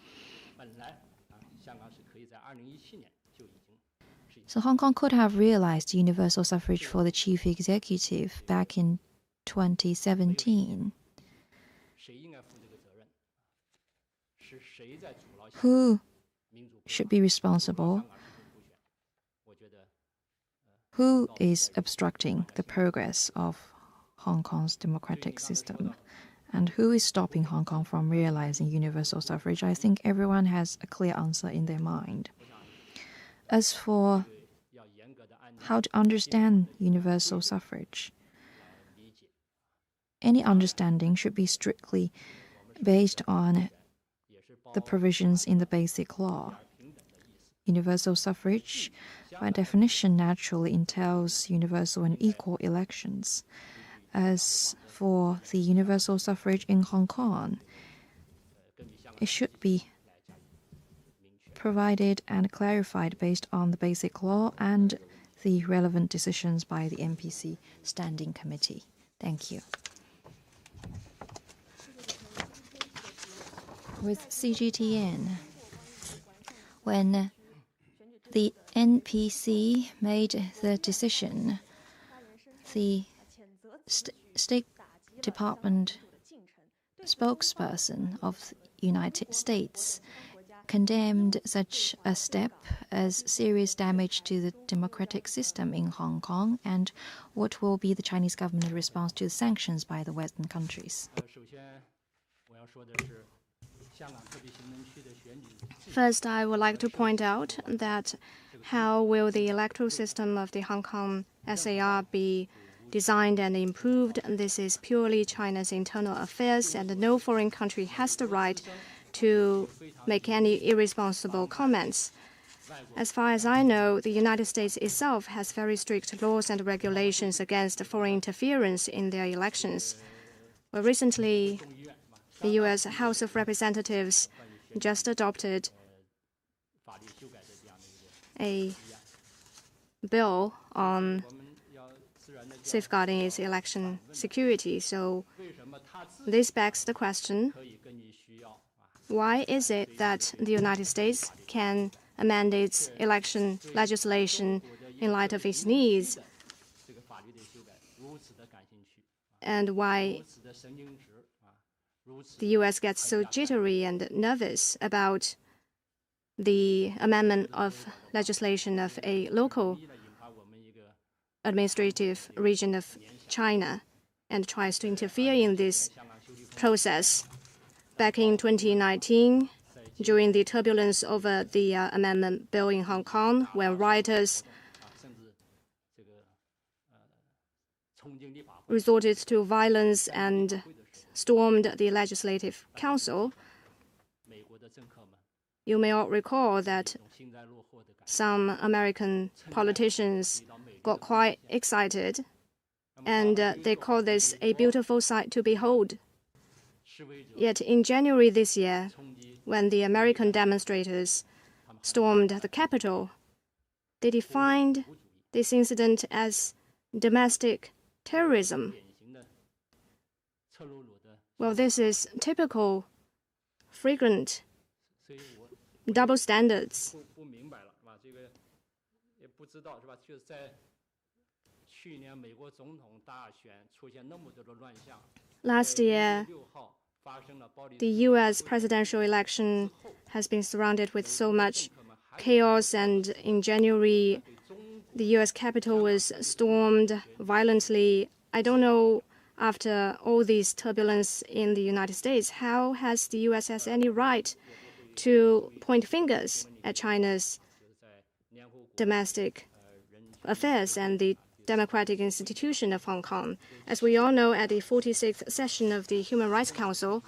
So Hong Kong could have realized universal suffrage for the chief executive back in 2017. Who should be responsible? Who is obstructing the progress of Hong Kong's democratic system? And who is stopping Hong Kong from realizing universal suffrage? I think everyone has a clear answer in their mind. As for how to understand universal suffrage, any understanding should be strictly based on the provisions in the Basic Law. Universal suffrage, by definition, naturally entails universal and equal elections. As for the universal suffrage in Hong Kong, it should be provided and clarified based on the Basic Law and the relevant decisions by the NPC Standing Committee. Thank you. with CGTN. When the NPC made the decision, the State Department spokesperson of the United States condemned such a step as serious damage to the democratic system in Hong Kong, and what will be the Chinese government response to the sanctions by the Western countries? First, I would like to point out that how will the electoral system of the Hong Kong SAR be designed and improved? This is purely China's internal affairs, and no foreign country has the right to make any irresponsible comments. As far as I know, the United States itself has very strict laws and regulations against foreign interference in their elections. Well, recently, the U.S. House of Representatives just adopted a bill on safeguarding its election security. So this begs the question, why is it that the United States can amend its election legislation in light of its needs? And why the U.S. gets so jittery and nervous about the amendment of legislation of a local administrative region of China and tries to interfere in this process. Back in 2019, during the turbulence over the amendment bill in Hong Kong, where rioters resorted to violence and stormed the Legislative Council, you may all recall that some American politicians got quite excited, and they called this a beautiful sight to behold. Yet in January this year, when the American demonstrators stormed the Capitol, they defined this incident as domestic terrorism. Well, this is typical, flagrant double standards. Last year, the U.S. presidential election has been surrounded with so much chaos, and in January, the U.S. Capitol was stormed violently. I don't know, after all this turbulence in the United States, how has the U.S. has any right to point fingers at China's domestic affairs and the democratic institution of Hong Kong? As we all know, at the 46th session of the Human Rights Council,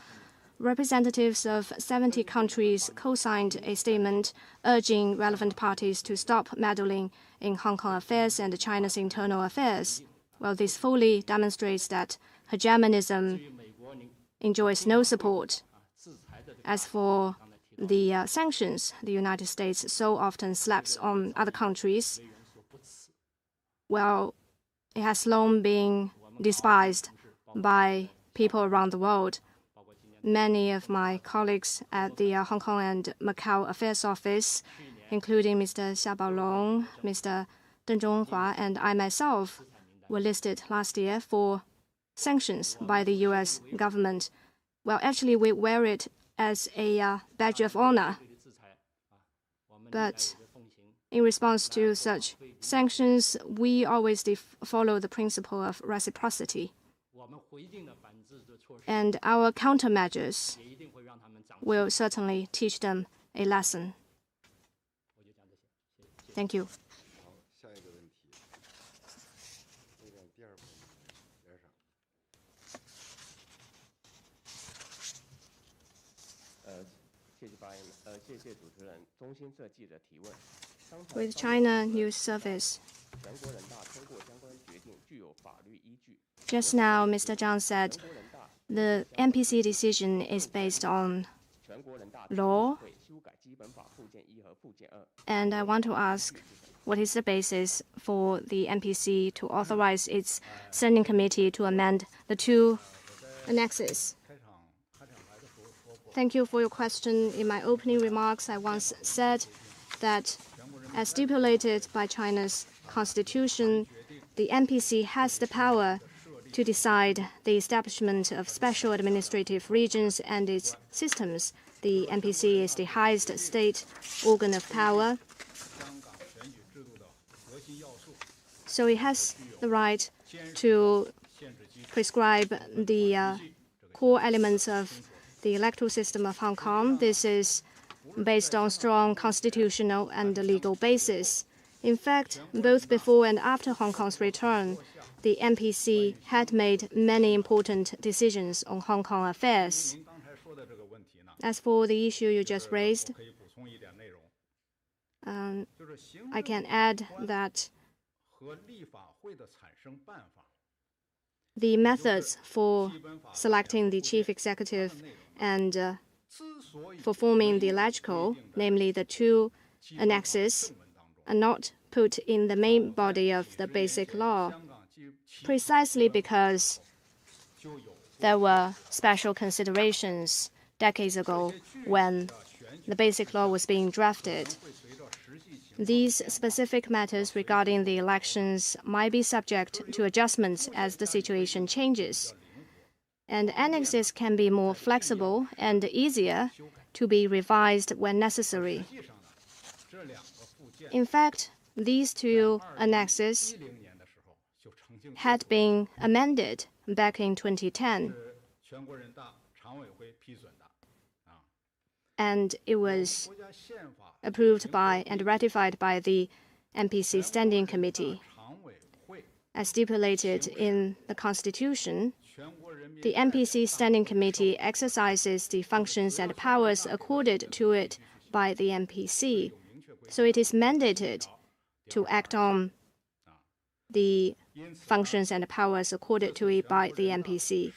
representatives of 70 countries co-signed a statement urging relevant parties to stop meddling in Hong Kong affairs and China's internal affairs. Well, this fully demonstrates that hegemonism enjoys no support. As for the sanctions the United States so often slaps on other countries, well, it has long been despised by people around the world. Many of my colleagues at the Hong Kong and Macau Affairs Office, including Mr. Xia Baolong, Mr. Deng Zhonghua, and I myself, were listed last year for sanctions by the U.S. government. Well, actually, we wear it as a badge of honor. But in response to such sanctions, we always follow the principle of reciprocity. And our countermeasures will certainly teach them a lesson. Thank you. With China News Service. Just now, Mr. Zhang said the NPC decision is based on law, and I want to ask, what is the basis for the NPC to authorize its Standing Committee to amend the two annexes? Thank you for your question. In my opening remarks, I once said that, as stipulated by China's constitution, the NPC has the power to decide the establishment of special administrative regions and its systems. The NPC is the highest state organ of power, so it has the right to prescribe the core elements of the electoral system of Hong Kong. This is based on strong constitutional and legal basis. In fact, both before and after Hong Kong's return, the NPC had made many important decisions on Hong Kong affairs. As for the issue you just raised, I can add that the methods for selecting the chief executive and for forming the electoral, namely the two annexes, are not put in the main body of the Basic Law, precisely because there were special considerations decades ago when the Basic Law was being drafted. These specific matters regarding the elections might be subject to adjustments as the situation changes, and annexes can be more flexible and easier to be revised when necessary. In fact, these two annexes had been amended back in 2010, and it was approved by and ratified by the NPC Standing Committee. As stipulated in the Constitution, the NPC Standing Committee exercises the functions and powers accorded to it by the NPC, so it is mandated to act on the functions and powers accorded to it by the NPC.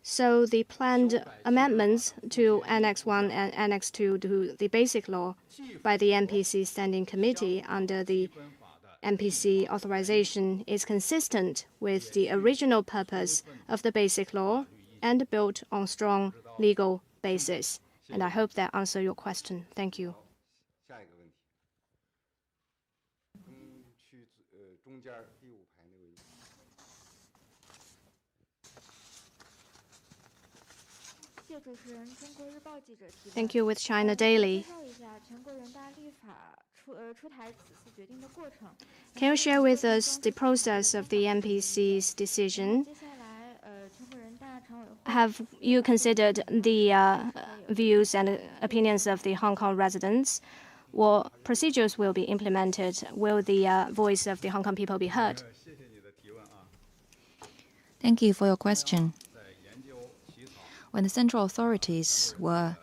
So the planned amendments to Annex 1 and Annex 2 to the Basic Law by the NPC Standing Committee under the NPC authorization is consistent with the original purpose of the Basic Law and built on strong legal basis. And I hope that answers your question. Thank you. Thank you. With China Daily. Can you share with us the process of the NPC's decision? Have you considered the views and opinions of the Hong Kong residents? What procedures will be implemented? Will the voice of the Hong Kong people be heard? Thank you for your question. When the central authorities were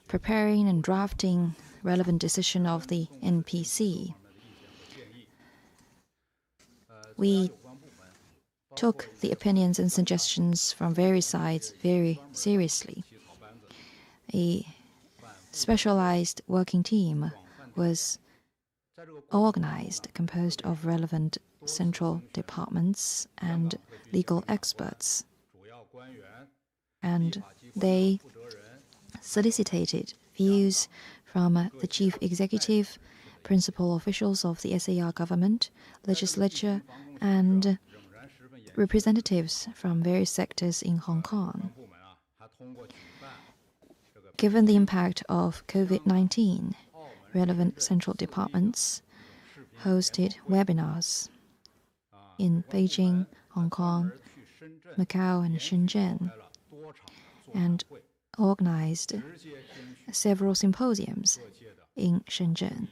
preparing and drafting relevant decision of the NPC, we took the opinions and suggestions from various sides very seriously. A specialized working team was organized, composed of relevant central departments and legal experts. And they solicited views from the chief executive, principal officials of the SAR government, legislature, and representatives from various sectors in Hong Kong. Given the impact of COVID-19, relevant central departments hosted webinars in Beijing, Hong Kong, Macau, and Shenzhen, and organized several symposiums in Shenzhen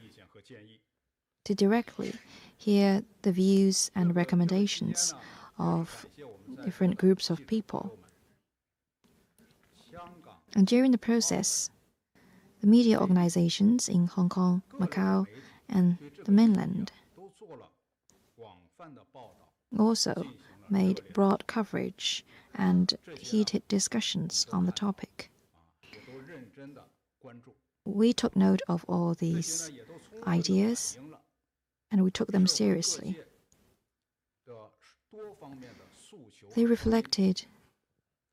to directly hear the views and recommendations of different groups of people. And during the process, the media organizations in Hong Kong, Macau, and the mainland also made broad coverage and heated discussions on the topic. We took note of all these ideas and we took them seriously. They reflected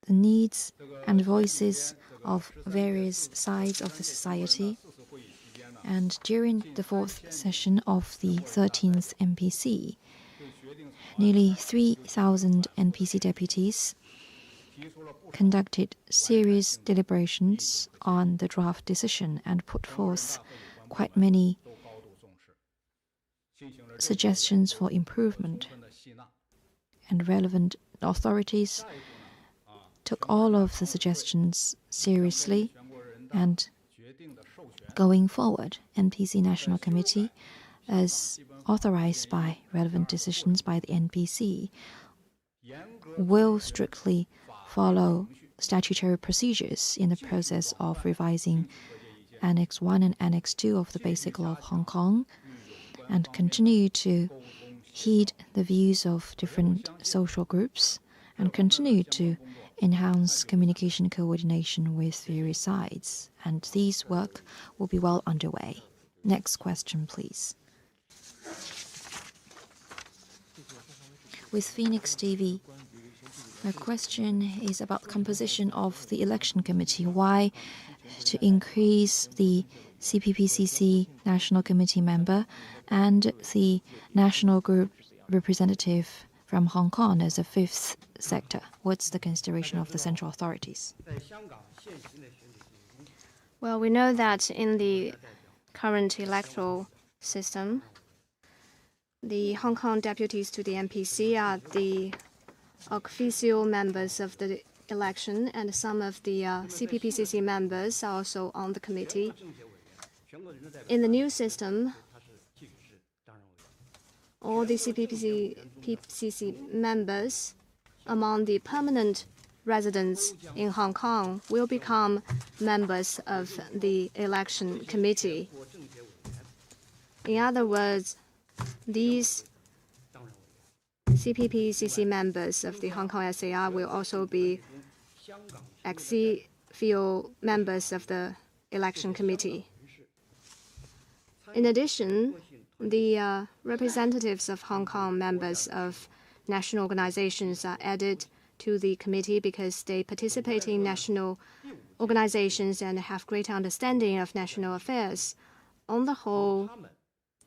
the needs and voices of various sides of the society. And during the fourth session of the 13th MPC, nearly 3,000 NPC deputies conducted serious deliberations on the draft decision and put forth quite many suggestions for improvement. And relevant authorities took all of the suggestions seriously, and going forward, NPC National Committee, as authorized by relevant decisions by the NPC, will strictly follow statutory procedures in the process of revising Annex 1 and Annex 2 of the Basic Law of Hong Kong, and continue to heed the views of different social groups, and continue to enhance communication coordination with various sides. And this work will be well underway. Next question, please. With Phoenix TV, my question is about the composition of the election committee. Why to increase the CPPCC National Committee member and the national group representative from Hong Kong as a fifth sector? What's the consideration of the central authorities? Well, we know that in the current electoral system, the Hong Kong deputies to the NPC are the official members of the election, and some of the CPPCC members are also on the committee. In the new system, all the CPPCC members among the permanent residents in Hong Kong will become members of the election committee. In other words, these CPPCC members of the Hong Kong SAR will also be ex-officio members of the election committee. In addition, the representatives of Hong Kong members of national organizations are added to the committee because they participate in national organizations and have greater understanding of national affairs. On the whole,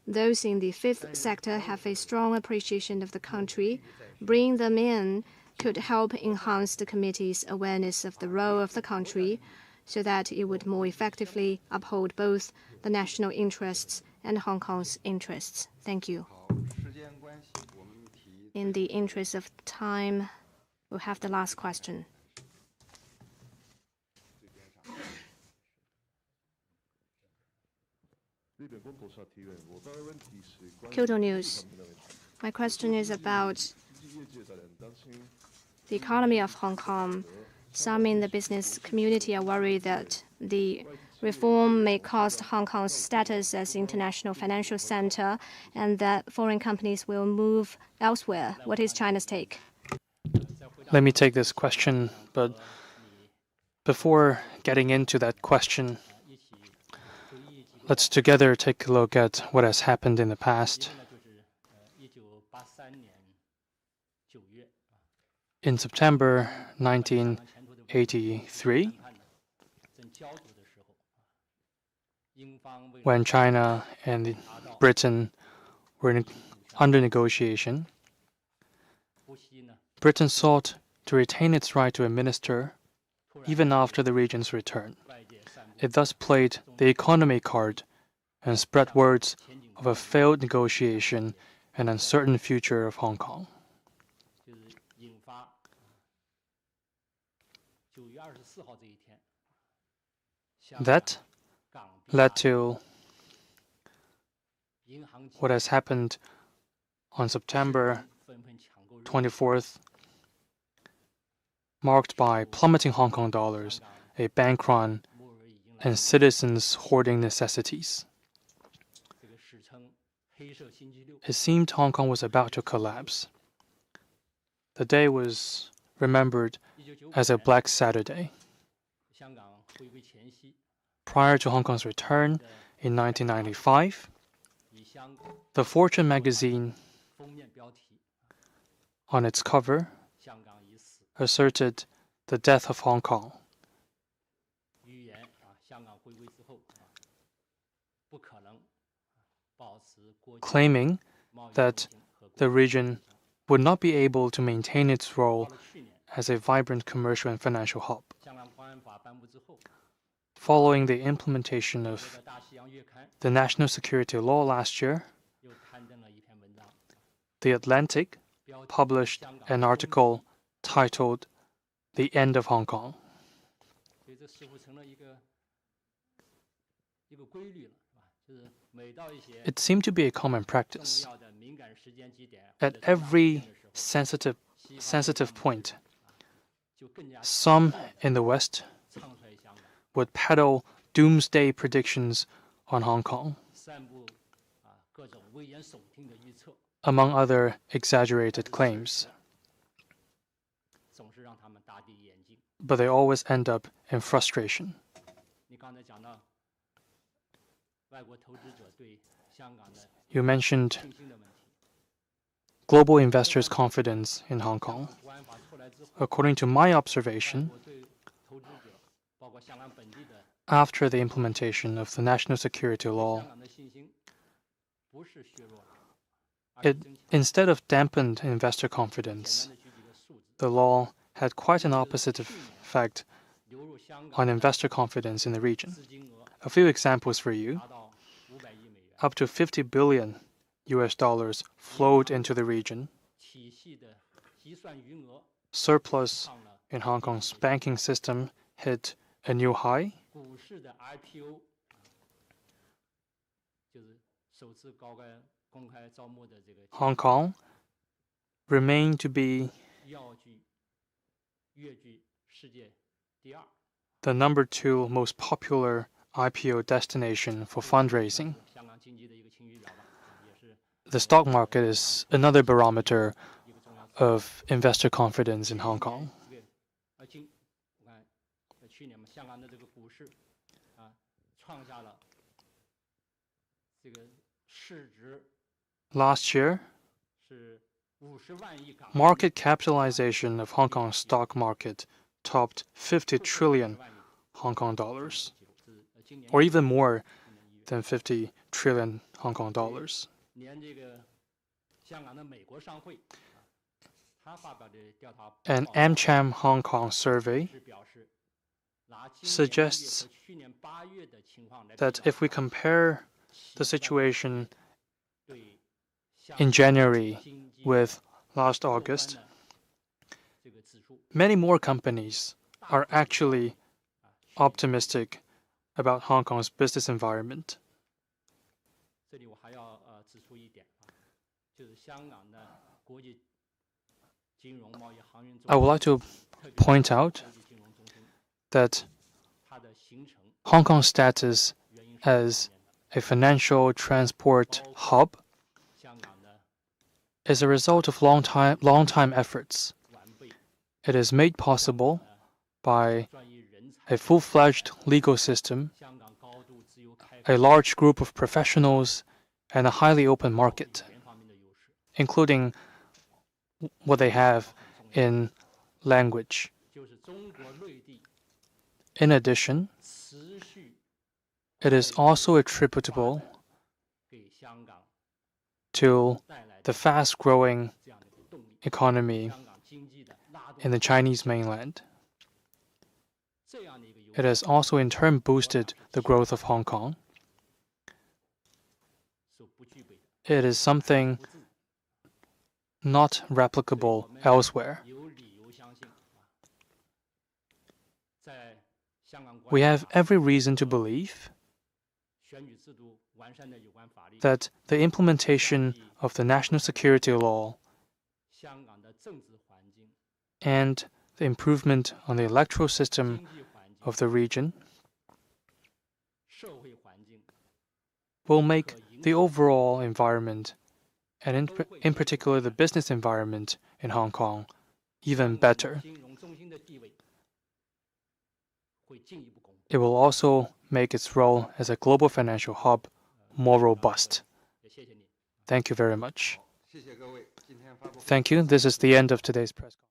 those in the fifth sector have a strong appreciation of the country. Bringing them in could help enhance the committee's awareness of the role of the country so that it would more effectively uphold both the national interests and Hong Kong's interests. Thank you. In the interest of time, we'll have the last question. Kyoto News. My question is about the economy of Hong Kong. Some in the business community are worried that the reform may cost Hong Kong's status as international financial center and that foreign companies will move elsewhere. What is China's take? Let me take this question, but before getting into that question, let's together take a look at what has happened in the past. In September 1983, when China and Britain were under negotiation, Britain sought to retain its right to administer even after the region's return. It thus played the economy card and spread words of a failed negotiation and uncertain future of Hong Kong. That led to what has happened on September 24th, marked by plummeting Hong Kong dollars, a bank run, and citizens hoarding necessities. It seemed Hong Kong was about to collapse. The day was remembered as a Black Saturday. Prior to Hong Kong's return in 1995, the Fortune magazine, on its cover, asserted the death of Hong Kong, claiming that the region would not be able to maintain its role as a vibrant commercial and financial hub. Following the implementation of the national security law last year, The Atlantic published an article titled "The End of Hong Kong." It seemed to be a common practice. At every sensitive point, some in the West would peddle doomsday predictions on Hong Kong, among other exaggerated claims. But they always end up in frustration. You mentioned global investors' confidence in Hong Kong. According to my observation, after the implementation of the national security law, it instead of dampened investor confidence, the law had quite an opposite effect on investor confidence in the region. A few examples for you. Up to $50 billion flowed into the region. Surplus in Hong Kong's banking system hit a new high. Hong Kong remained to be the number 2 most popular IPO destination for fundraising. The stock market is another barometer of investor confidence in Hong Kong. Last year, market capitalization of Hong Kong's stock market topped 50 trillion Hong Kong dollars, or even more than 50 trillion Hong Kong dollars. An AmCham Hong Kong survey suggests that if we compare the situation in January with last August, many more companies are actually optimistic about Hong Kong's business environment. I would like to point out that Hong Kong's status as a financial transport hub is a result of long-time efforts. It is made possible by a full-fledged legal system, a large group of professionals, and a highly open market, including what they have in language. In addition, it is also attributable to the fast-growing economy in the Chinese mainland. It has also in turn boosted the growth of Hong Kong. It is something not replicable elsewhere. We have every reason to believe that the implementation of the national security law and the improvement on the electoral system of the region will make the overall environment, and in particular the business environment in Hong Kong, even better. It will also make its role as a global financial hub more robust. Thank you very much. Thank you. This is the end of today's press conference.